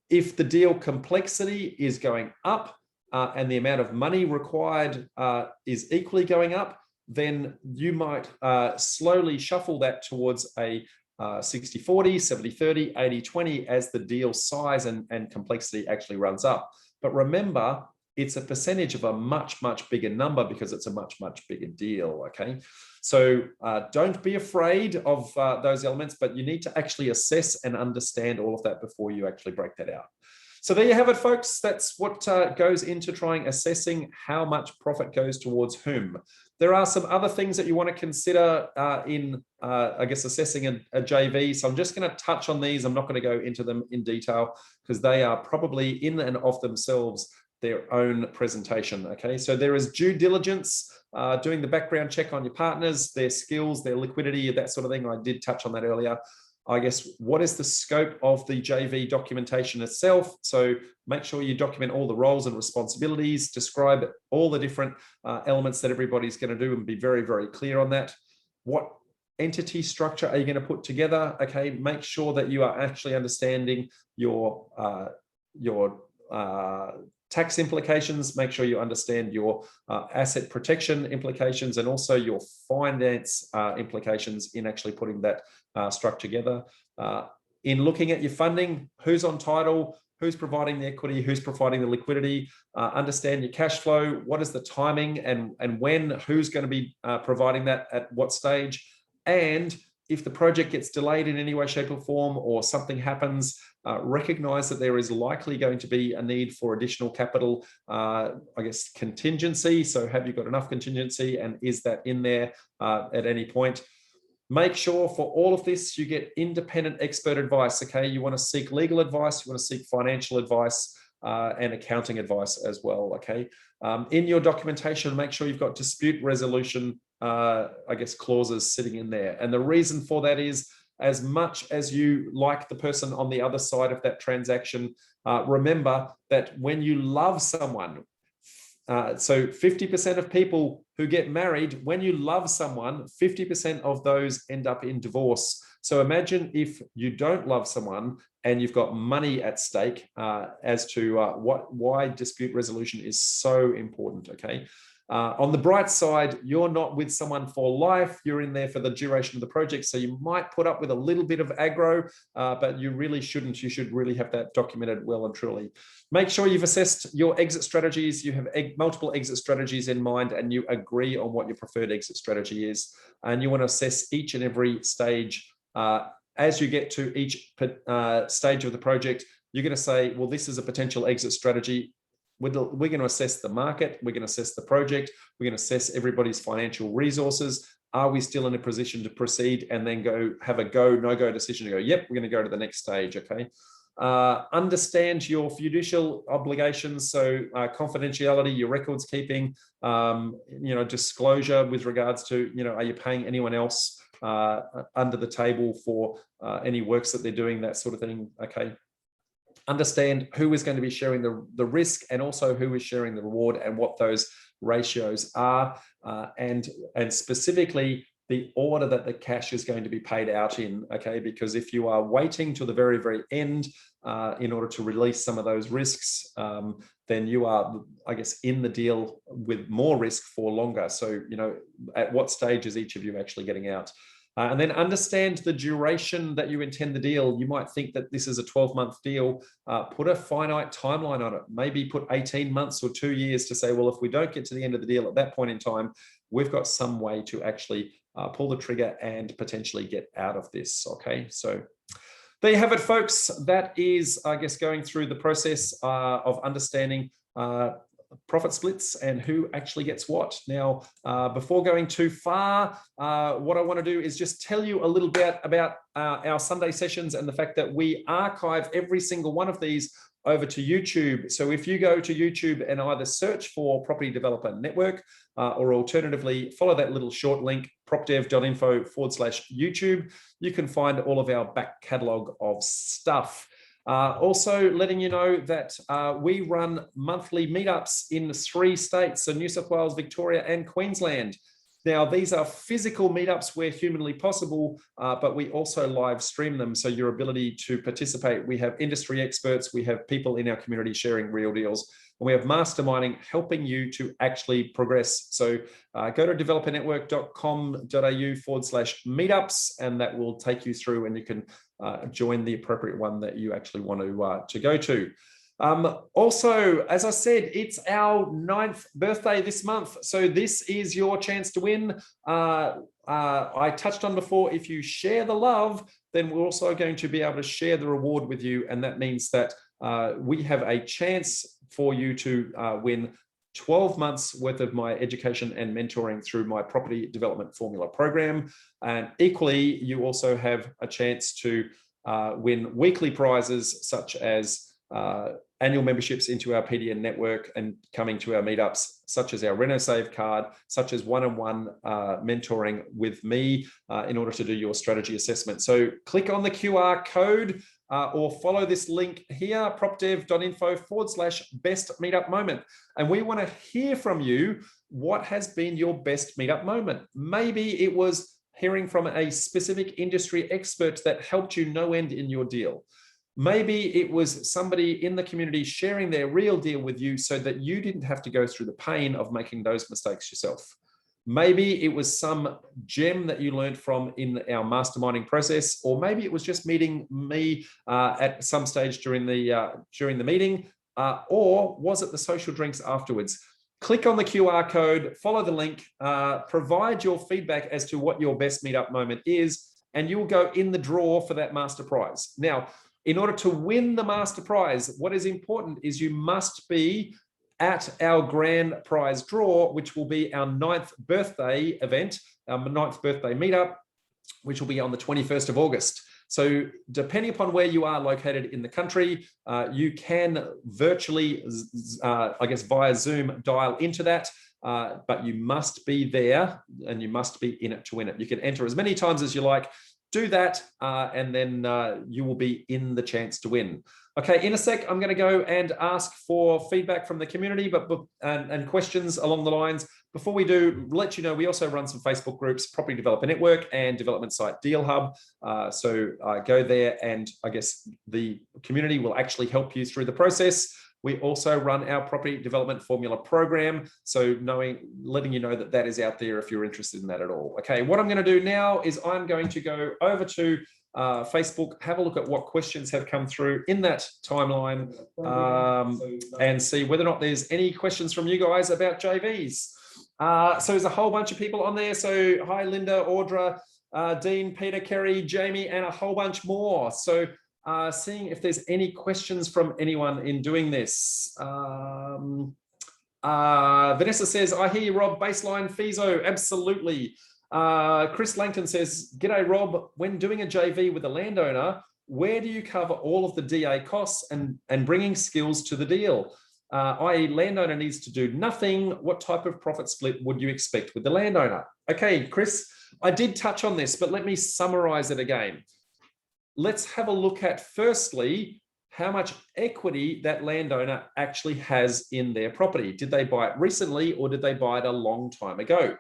If the deal complexity is going up and the amount of money required is equally going up, then you might slowly shuffle that towards a 60-40, 70-30, 80-20 as the deal size and complexity actually runs up. But remember, it's a percentage of a much, much bigger number because it's a much, much bigger deal, okay? So don't be afraid of those elements, but you need to actually assess and understand all of that before you actually break that out. So there you have it, folks. That's what goes into assessing how much profit goes towards whom. There are some other things that you want to consider in, I guess, assessing a JV. So I'm just going to touch on these. I'm not going to go into them in detail because they are probably in and of themselves their own presentation. Okay, so there is due diligence, doing the background check on your partners, their skills, their liquidity, that sort of thing. I did touch on that earlier. I guess, what is the scope of the JV documentation itself? So make sure you document all the roles and responsibilities, describe all the different elements that everybody's going to do and be very, very clear on that. What entity structure are you going to put together? Okay, make sure that you are actually understanding your tax implications, make sure you understand your asset protection implications and also your finance implications in actually putting that structure together. In looking at your funding, who's on title, who's providing the equity, who's providing the liquidity, understand your cash flow, what is the timing and when, who's going to be providing that at what stage, and if the project gets delayed in any way, shape or form, or something happens, recognize that there is likely going to be a need for additional capital, I guess, contingency. So have you got enough contingency and is that in there at any point? Make sure for all of this, you get independent expert advice, okay? You want to seek legal advice, you want to seek financial advice and accounting advice as well, okay? In your documentation, make sure you've got dispute resolution I guess, clauses sitting in there. And the reason for that is, as much as you like the person on the other side of that transaction, remember that when you love someone, so 50% of people who get married, when you love someone, 50% of those end up in divorce. So imagine if you don't love someone and you've got money at stake as to why dispute resolution is so important, okay? On the bright side, you're not with someone for life. You're in there for the duration of the project. So you might put up with a little bit of aggro, but you really shouldn't. You should really have that documented well and truly. Make sure you've assessed your exit strategies. You have multiple exit strategies in mind, and you agree on what your preferred exit strategy is. And you want to assess each and every stage. As you get to each stage of the project, you're going to say, well, this is a potential exit strategy. We're going to assess the market. We're going to assess the project. We're going to assess everybody's financial resources. Are we still in a position to proceed and then go have a go, no-go decision to go, yep, we're going to go to the next stage, okay? Understand your judicial obligations, so confidentiality, your records keeping, disclosure with regards to, are you paying anyone else under the table for any works that they're doing, that sort of thing, okay? Understand who is going to be sharing the risk and also who is sharing the reward and what those ratios are, and specifically the order that the cash is going to be paid out in, okay? Because if you are waiting to the very, very end in order to release some of those risks, then you are, I guess, in the deal with more risk for longer. So, at what stage is each of you actually getting out? And then understand the duration that you intend the deal. You might think that this is a 12-month deal. Put a finite timeline on it. Maybe put 18 months or 2 years to say, well, if we don't get to the end of the deal at that point in time, we've got some way to actually pull the trigger and potentially get out of this, okay? So there you have it, folks. That is, I guess, going through the process of understanding profit splits and who actually gets what. Now, before going too far, what I want to do is just tell you a little bit about our Sunday sessions and the fact that we archive every single one of these over to YouTube. So if you go to YouTube and either search for Property Developer Network or alternatively follow that little short link, propdev.info/YouTube, you can find all of our back catalog of stuff. Also letting you know that we run monthly meetups in 3 states, so New South Wales, Victoria, and Queensland. Now, these are physical meetups where humanly possible, but we also live stream them. So your ability to participate, we have industry experts, we have people in our community sharing real deals, and we have masterminding helping you to actually progress. So go to developernetwork.com.au/meetups, and that will take you through, and you can join the appropriate one that you actually want to go to. Also, as I said, it's our 9th birthday this month. So this is your chance to win. I touched on before, if you share the love, then we're also going to be able to share the reward with you. And that means that we have a chance for you to win 12 months worth of my education and mentoring through my property development formula program. And equally, you also have a chance to win weekly prizes such as annual memberships into our PDN network and coming to our meetups, such as our RenoSave card, such as one-on-one mentoring with me in order to do your strategy assessment. So click on the QR code or follow this link here, propdev.info/best meetup moment. And we want to hear from you. What has been your best meetup moment? Maybe it was hearing from a specific industry expert that helped you no end in your deal. Maybe it was somebody in the community sharing their real deal with you so that you didn't have to go through the pain of making those mistakes yourself. Maybe it was some gem that you learned from in our masterminding process, or maybe it was just meeting me at some stage during the meeting, or was it the social drinks afterwards? Click on the QR code, follow the link, provide your feedback as to what your best meetup moment is, and you'll go in the draw for that master prize. Now, in order to win the master prize, what is important is you must be at our grand prize draw, which will be our 9th birthday event, our 9th birthday meetup, which will be on the 21st of August. So depending upon where you are located in the country, you can virtually, I guess via Zoom, dial into that. But you must be there and you must be in it to win it. You can enter as many times as you like. do that, and then you will be in the chance to win. Okay, in a sec, I'm going to go and ask for feedback from the community and questions along the lines. Before we do, let you know, we also run some Facebook groups, Property Developer Network and development site Deal Hub. So go there, and I guess the community will actually help you through the process. We also run our property development formula program. So letting you know that that is out there if you're interested in that at all. Okay, what I'm going to do now is I'm going to go over to Facebook, have a look at what questions have come through in that timeline, and see whether or not there's any questions from you guys about JVs. So there's a whole bunch of people on there. So hi, Linda, Audra, Dean, Peter, Kerry, Jamie, and a whole bunch more. So seeing if there's any questions from anyone in doing this. Vanessa says, I hear you, Rob, baseline FISO, absolutely. Chris Langton says, g'day, Rob, when doing a JV with a landowner, where do you cover all of the DA costs and bringing skills to the deal? I.e. landowner needs to do nothing. What type of profit split would you expect with the landowner? Okay, Chris, I did touch on this, but let me summarize it again. Let's have a look at, firstly, how much equity that landowner actually has in their property. Did they buy it recently, or did they buy it a long time ago?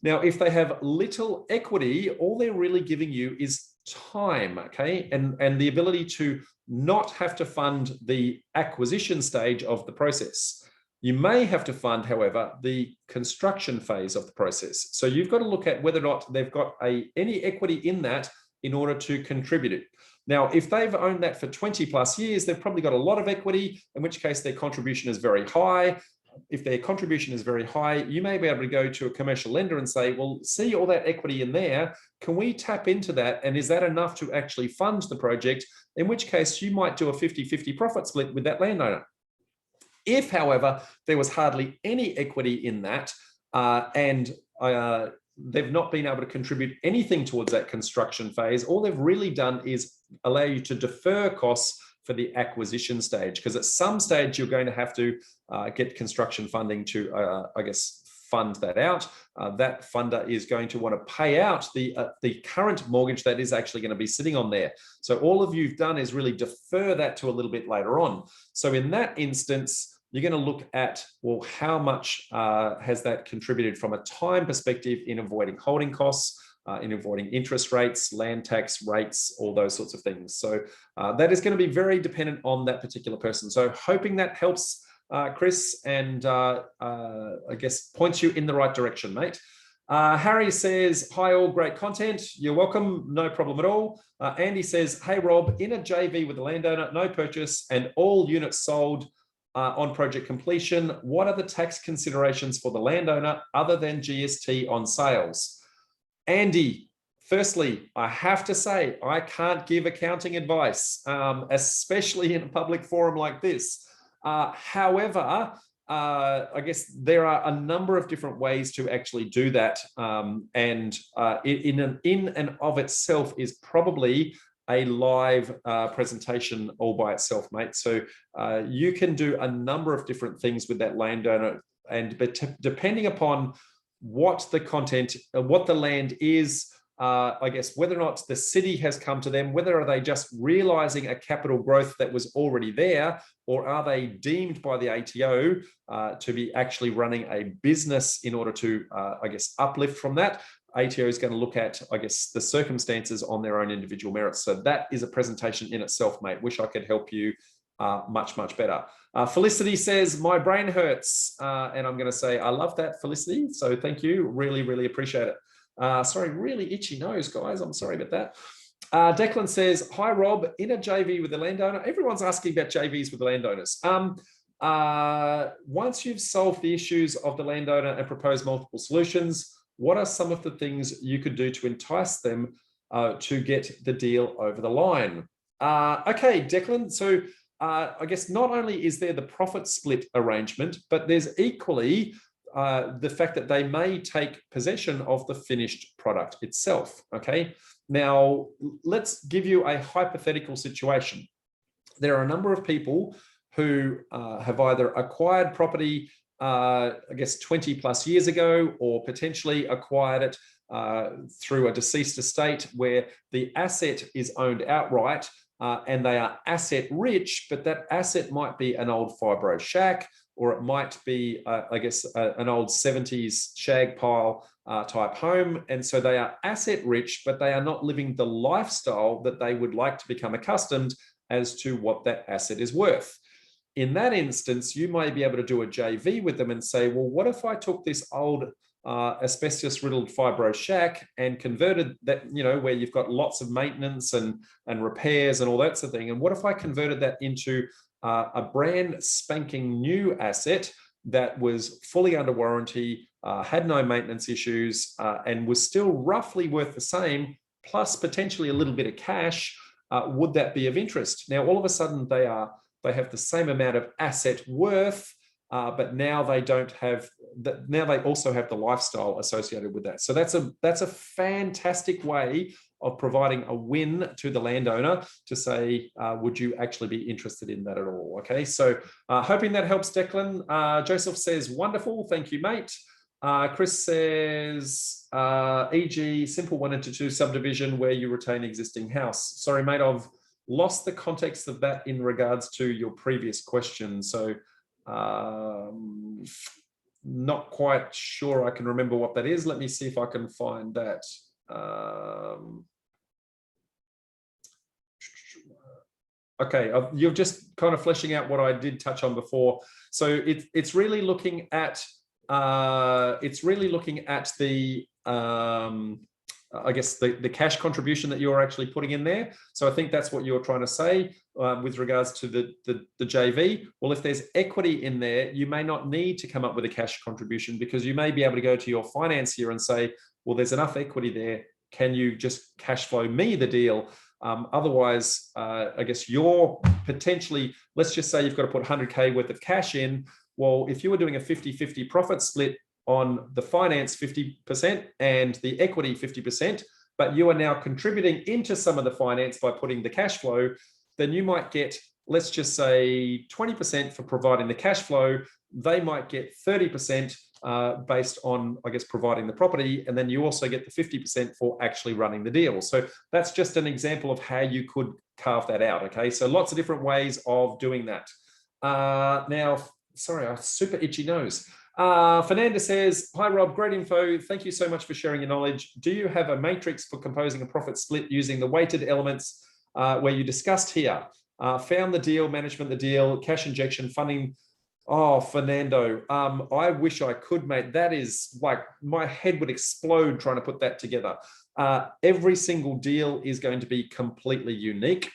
Now, if they have little equity, all they're really giving you is time, okay? And the ability to not have to fund the acquisition stage of the process. You may have to fund, however, the construction phase of the process. So you've got to look at whether or not they've got any equity in that in order to contribute it. Now, if they've owned that for 20 plus years, they've probably got a lot of equity, in which case their contribution is very high. If their contribution is very high, you may be able to go to a commercial lender and say, well, see all that equity in there, can we tap into that? And is that enough to actually fund the project? In which case you might do a 50-50 profit split with that landowner. If, however, there was hardly any equity in that, and they've not been able to contribute anything towards that construction phase, all they've really done is allow you to defer costs for the acquisition stage, because at some stage you're going to have to get construction funding to, I guess, fund that out. That funder is going to want to pay out the current mortgage that is actually going to be sitting on there. So all of you've done is really defer that to a little bit later on. So in that instance, you're going to look at, well, how much has that contributed from a time perspective in avoiding holding costs, in avoiding interest rates, land tax rates, all those sorts of things. So that is going to be very dependent on that particular person. So hoping that helps, Chris, and I guess points you in the right direction, mate. Harry says, hi all, great content. You're welcome, no problem at all. Andy says, hey Rob, in a JV with the landowner, no purchase and all units sold on project completion, what are the tax considerations for the landowner other than GST on sales? Andy, firstly, I have to say, I can't give accounting advice, especially in a public forum like this. However, I guess there are a number of different ways to actually do that. And in and of itself is probably a live presentation all by itself, mate. So you can do a number of different things with that landowner, but depending upon what the content, what the land is, I guess whether or not the city has come to them, whether are they just realizing a capital growth that was already there, or are they deemed by the ATO to be actually running a business in order to, I guess, uplift from that. ATO is going to look at, I guess, the circumstances on their own individual merits. So that is a presentation in itself, mate. Wish I could help you much, much better. Felicity says, my brain hurts. And I'm going to say, I love that, Felicity. So thank you. Really, really appreciate it. Sorry, really itchy nose, guys. I'm sorry about that. Declan says, hi, Rob, in a JV with the landowner. Everyone's asking about JVs with the landowners. Once you've solved the issues of the landowner and proposed multiple solutions, what are some of the things you could do to entice them to get the deal over the line? Okay, Declan. So I guess not only is there the profit split arrangement, but there's equally the fact that they may take possession of the finished product itself. Okay. Now, let's give you a hypothetical situation. There are a number of people who have either acquired property I guess 20 plus years ago, or potentially acquired it through a deceased estate where the asset is owned outright and they are asset rich, but that asset might be an old fibro shack, or it might be, I guess, an old 70s shag pile type home. And so they are asset rich, but they are not living the lifestyle that they would like to become accustomed as to what that asset is worth. In that instance, you might be able to do a JV with them and say, well, what if I took this old asbestos riddled fibro shack and converted that, where you've got lots of maintenance and repairs and all that sort of thing. And what if I converted that into a brand spanking new asset that was fully under warranty, had no maintenance issues, and was still roughly worth the same, plus potentially a little bit of cash? Would that be of interest? Now, all of a sudden they have the same amount of asset worth, but now they don't have that. Now they also have the lifestyle associated with that. So that's a fantastic way of providing a win to the landowner to say, would you actually be interested in that at all? Okay, so hoping that helps, Declan. Joseph says, wonderful, thank you, mate. Chris says, e.g., simple 1 into 2 subdivision where you retain existing house. Sorry, mate, I've lost the context of that in regards to your previous question. So not quite sure I can remember what that is. Let me see if I can find that. Okay, you're just kind of fleshing out what I did touch on before. So it's really looking at the I guess the cash contribution that you're actually putting in there. So I think that's what you're trying to say with regards to the JV. Well, if there's equity in there, you may not need to come up with a cash contribution, because you may be able to go to your financier and say, well, there's enough equity there. Can you just cash flow me the deal? Otherwise, I guess you're potentially, let's just say you've got to put 100K worth of cash in. Well, if you were doing a 50-50 profit split on the finance 50% and the equity 50%, but you are now contributing into some of the finance by putting the cash flow, then you might get, let's just say 20% for providing the cash flow. They might get 30% based on, I guess, providing the property. And then you also get the 50% for actually running the deal. So that's just an example of how you could carve that out. Okay, so lots of different ways of doing that. Now, sorry, I super itchy nose. Fernanda says, hi Rob, great info. Thank you so much for sharing your knowledge. Do you have a matrix for composing a profit split using the weighted elements where you discussed here? Found the deal, management the deal, cash injection, funding. Oh, Fernando, I wish I could, mate. That is like, my head would explode trying to put that together. Every single deal is going to be completely unique.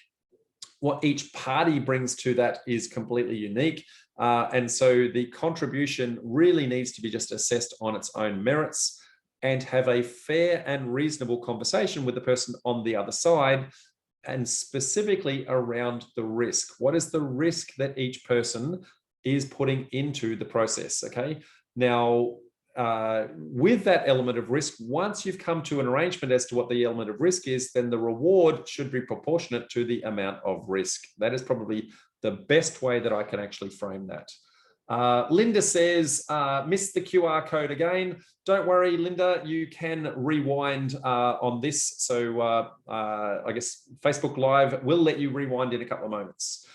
What each party brings to that is completely unique. And so the contribution really needs to be just assessed on its own merits and have a fair and reasonable conversation with the person on the other side, and specifically around the risk. What is the risk that each person is putting into the process? Okay. Now, with that element of risk, once you've come to an arrangement as to what the element of risk is, then the reward should be proportionate to the amount of risk. That is probably the best way that I can actually frame that. Linda says, missed the QR code again. Don't worry, Linda, you can rewind on this. So I guess Facebook Live will let you rewind in a couple of moments.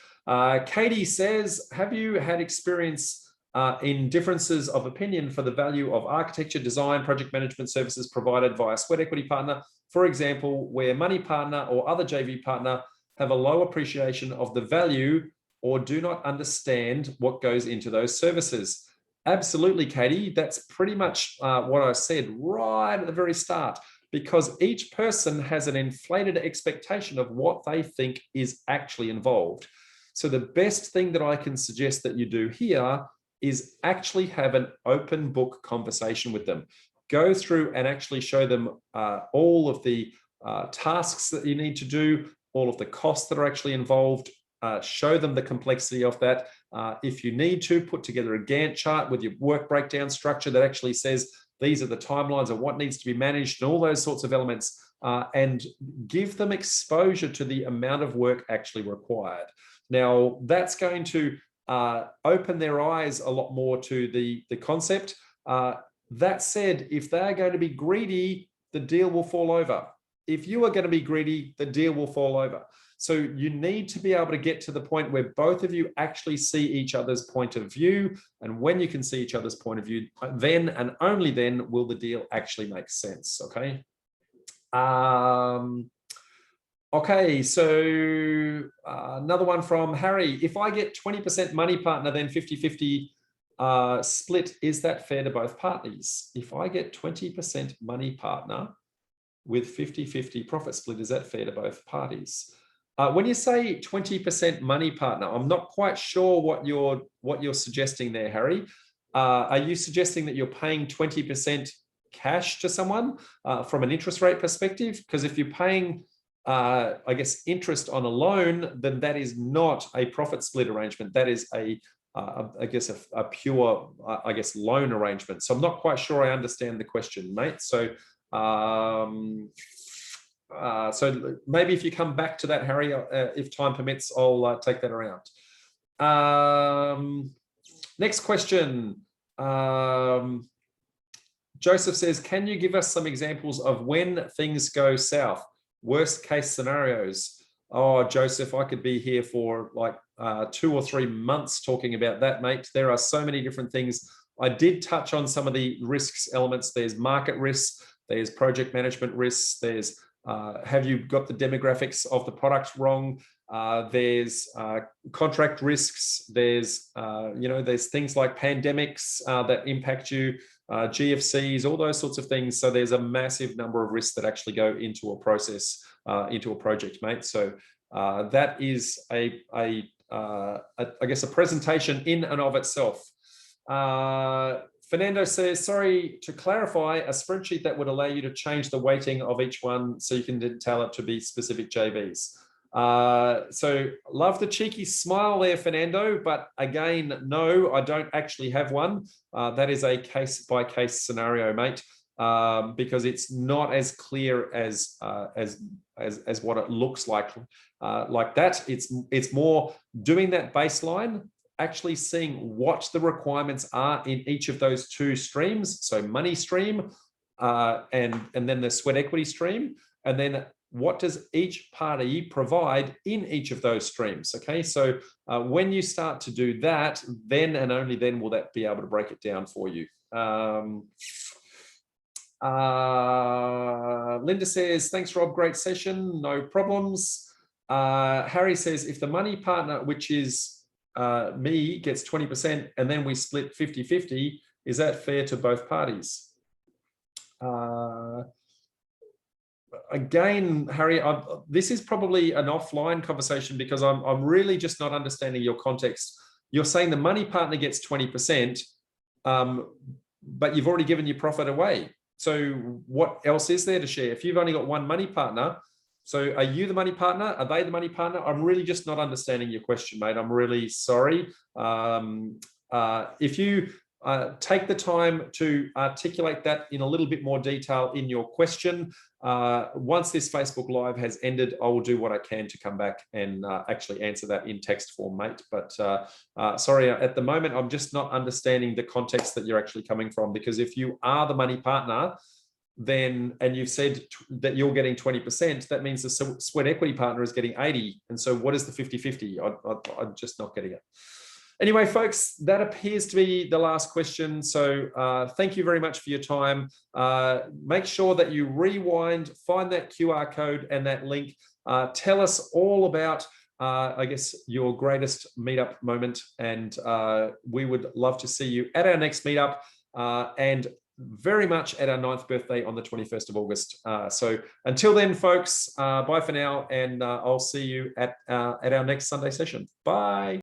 Katie says, have you had experience in differences of opinion for the value of architecture, design, project management services provided via sweat equity partner? For example, where money partner or other JV partner have a low appreciation of the value or do not understand what goes into those services. Absolutely, Katie. That's pretty much what I said right at the very start, because each person has an inflated expectation of what they think is actually involved. So the best thing that I can suggest that you do here is actually have an open book conversation with them. Go through and actually show them all of the tasks that you need to do, all of the costs that are actually involved, show them the complexity of that. If you need to, put together a Gantt chart with your work breakdown structure that actually says, these are the timelines of what needs to be managed and all those sorts of elements, and give them exposure to the amount of work actually required. Now, that's going to open their eyes a lot more to the concept. That said, if they're going to be greedy the deal will fall over. If you are going to be greedy, the deal will fall over. So you need to be able to get to the point where both of you actually see each other's point of view. And when you can see each other's point of view, then and only then will the deal actually make sense. Okay. Okay, so another one from Harry. If I get 20% money partner, then 50-50 split, is that fair to both parties? If I get 20% money partner with 50-50 profit split, is that fair to both parties? When you say 20% money partner, I'm not quite sure what you're suggesting there, Harry. Are you suggesting that you're paying 20% cash to someone from an interest rate perspective? Because if you're paying, I guess, interest on a loan, then that is not a profit split arrangement. That is I guess a pure, I guess, loan arrangement. So I'm not quite sure I understand the question, mate. So so maybe if you come back to that, Harry, if time permits, I'll take that around. Next question. Joseph says, can you give us some examples of when things go south? Worst case scenarios. Oh, Joseph, I could be here for like 2 or 3 months talking about that, mate. There are so many different things. I did touch on some of the risks elements. There's market risks, there's project management risks, there's have you got the demographics of the product wrong? There's contract risks. There's there's things like pandemics that impact you, GFCs, all those sorts of things. So there's a massive number of risks that actually go into a process, into a project, mate. So that is I guess a presentation in and of itself. Fernando says, sorry, to clarify, a spreadsheet that would allow you to change the weighting of each one so you can tell it to be specific JVs. So love the cheeky smile there, Fernando, but again, no, I don't actually have one. That is a case by case scenario, mate, because it's not as clear as what it looks like that. It's more doing that baseline, actually seeing what the requirements are in each of those 2 streams. So money stream and then the sweat equity stream. And then what does each party provide in each of those streams? Okay, so when you start to do that, then and only then will that be able to break it down for you. Linda says, thanks, Rob, great session, no problems. Harry says, if the money partner, which is me, gets 20% and then we split 50-50, is that fair to both parties? Again, Harry, this is probably an offline conversation because I'm really just not understanding your context. You're saying the money partner gets 20%, but you've already given your profit away. So what else is there to share? If you've only got one money partner, so are you the money partner? Are they the money partner? I'm really just not understanding your question, mate. I'm really sorry. If you take the time to articulate that in a little bit more detail in your question, once this Facebook Live has ended, I will do what I can to come back and actually answer that in text form, mate. But sorry, at the moment, I'm just not understanding the context that you're actually coming from, because if you are the money partner, then, and you've said that you're getting 20%, that means the sweat equity partner is getting 80. And so what is the 50-50? I'm just not getting it. Anyway, folks, that appears to be the last question. So thank you very much for your time. Make sure that you rewind, find that QR code and that link. Tell us all about, I guess, your greatest meetup moment. And we would love to see you at our next meetup and very much at our 9th birthday on the 21st of August. So until then, folks, bye for now. And I'll see you at our next Sunday session. Bye.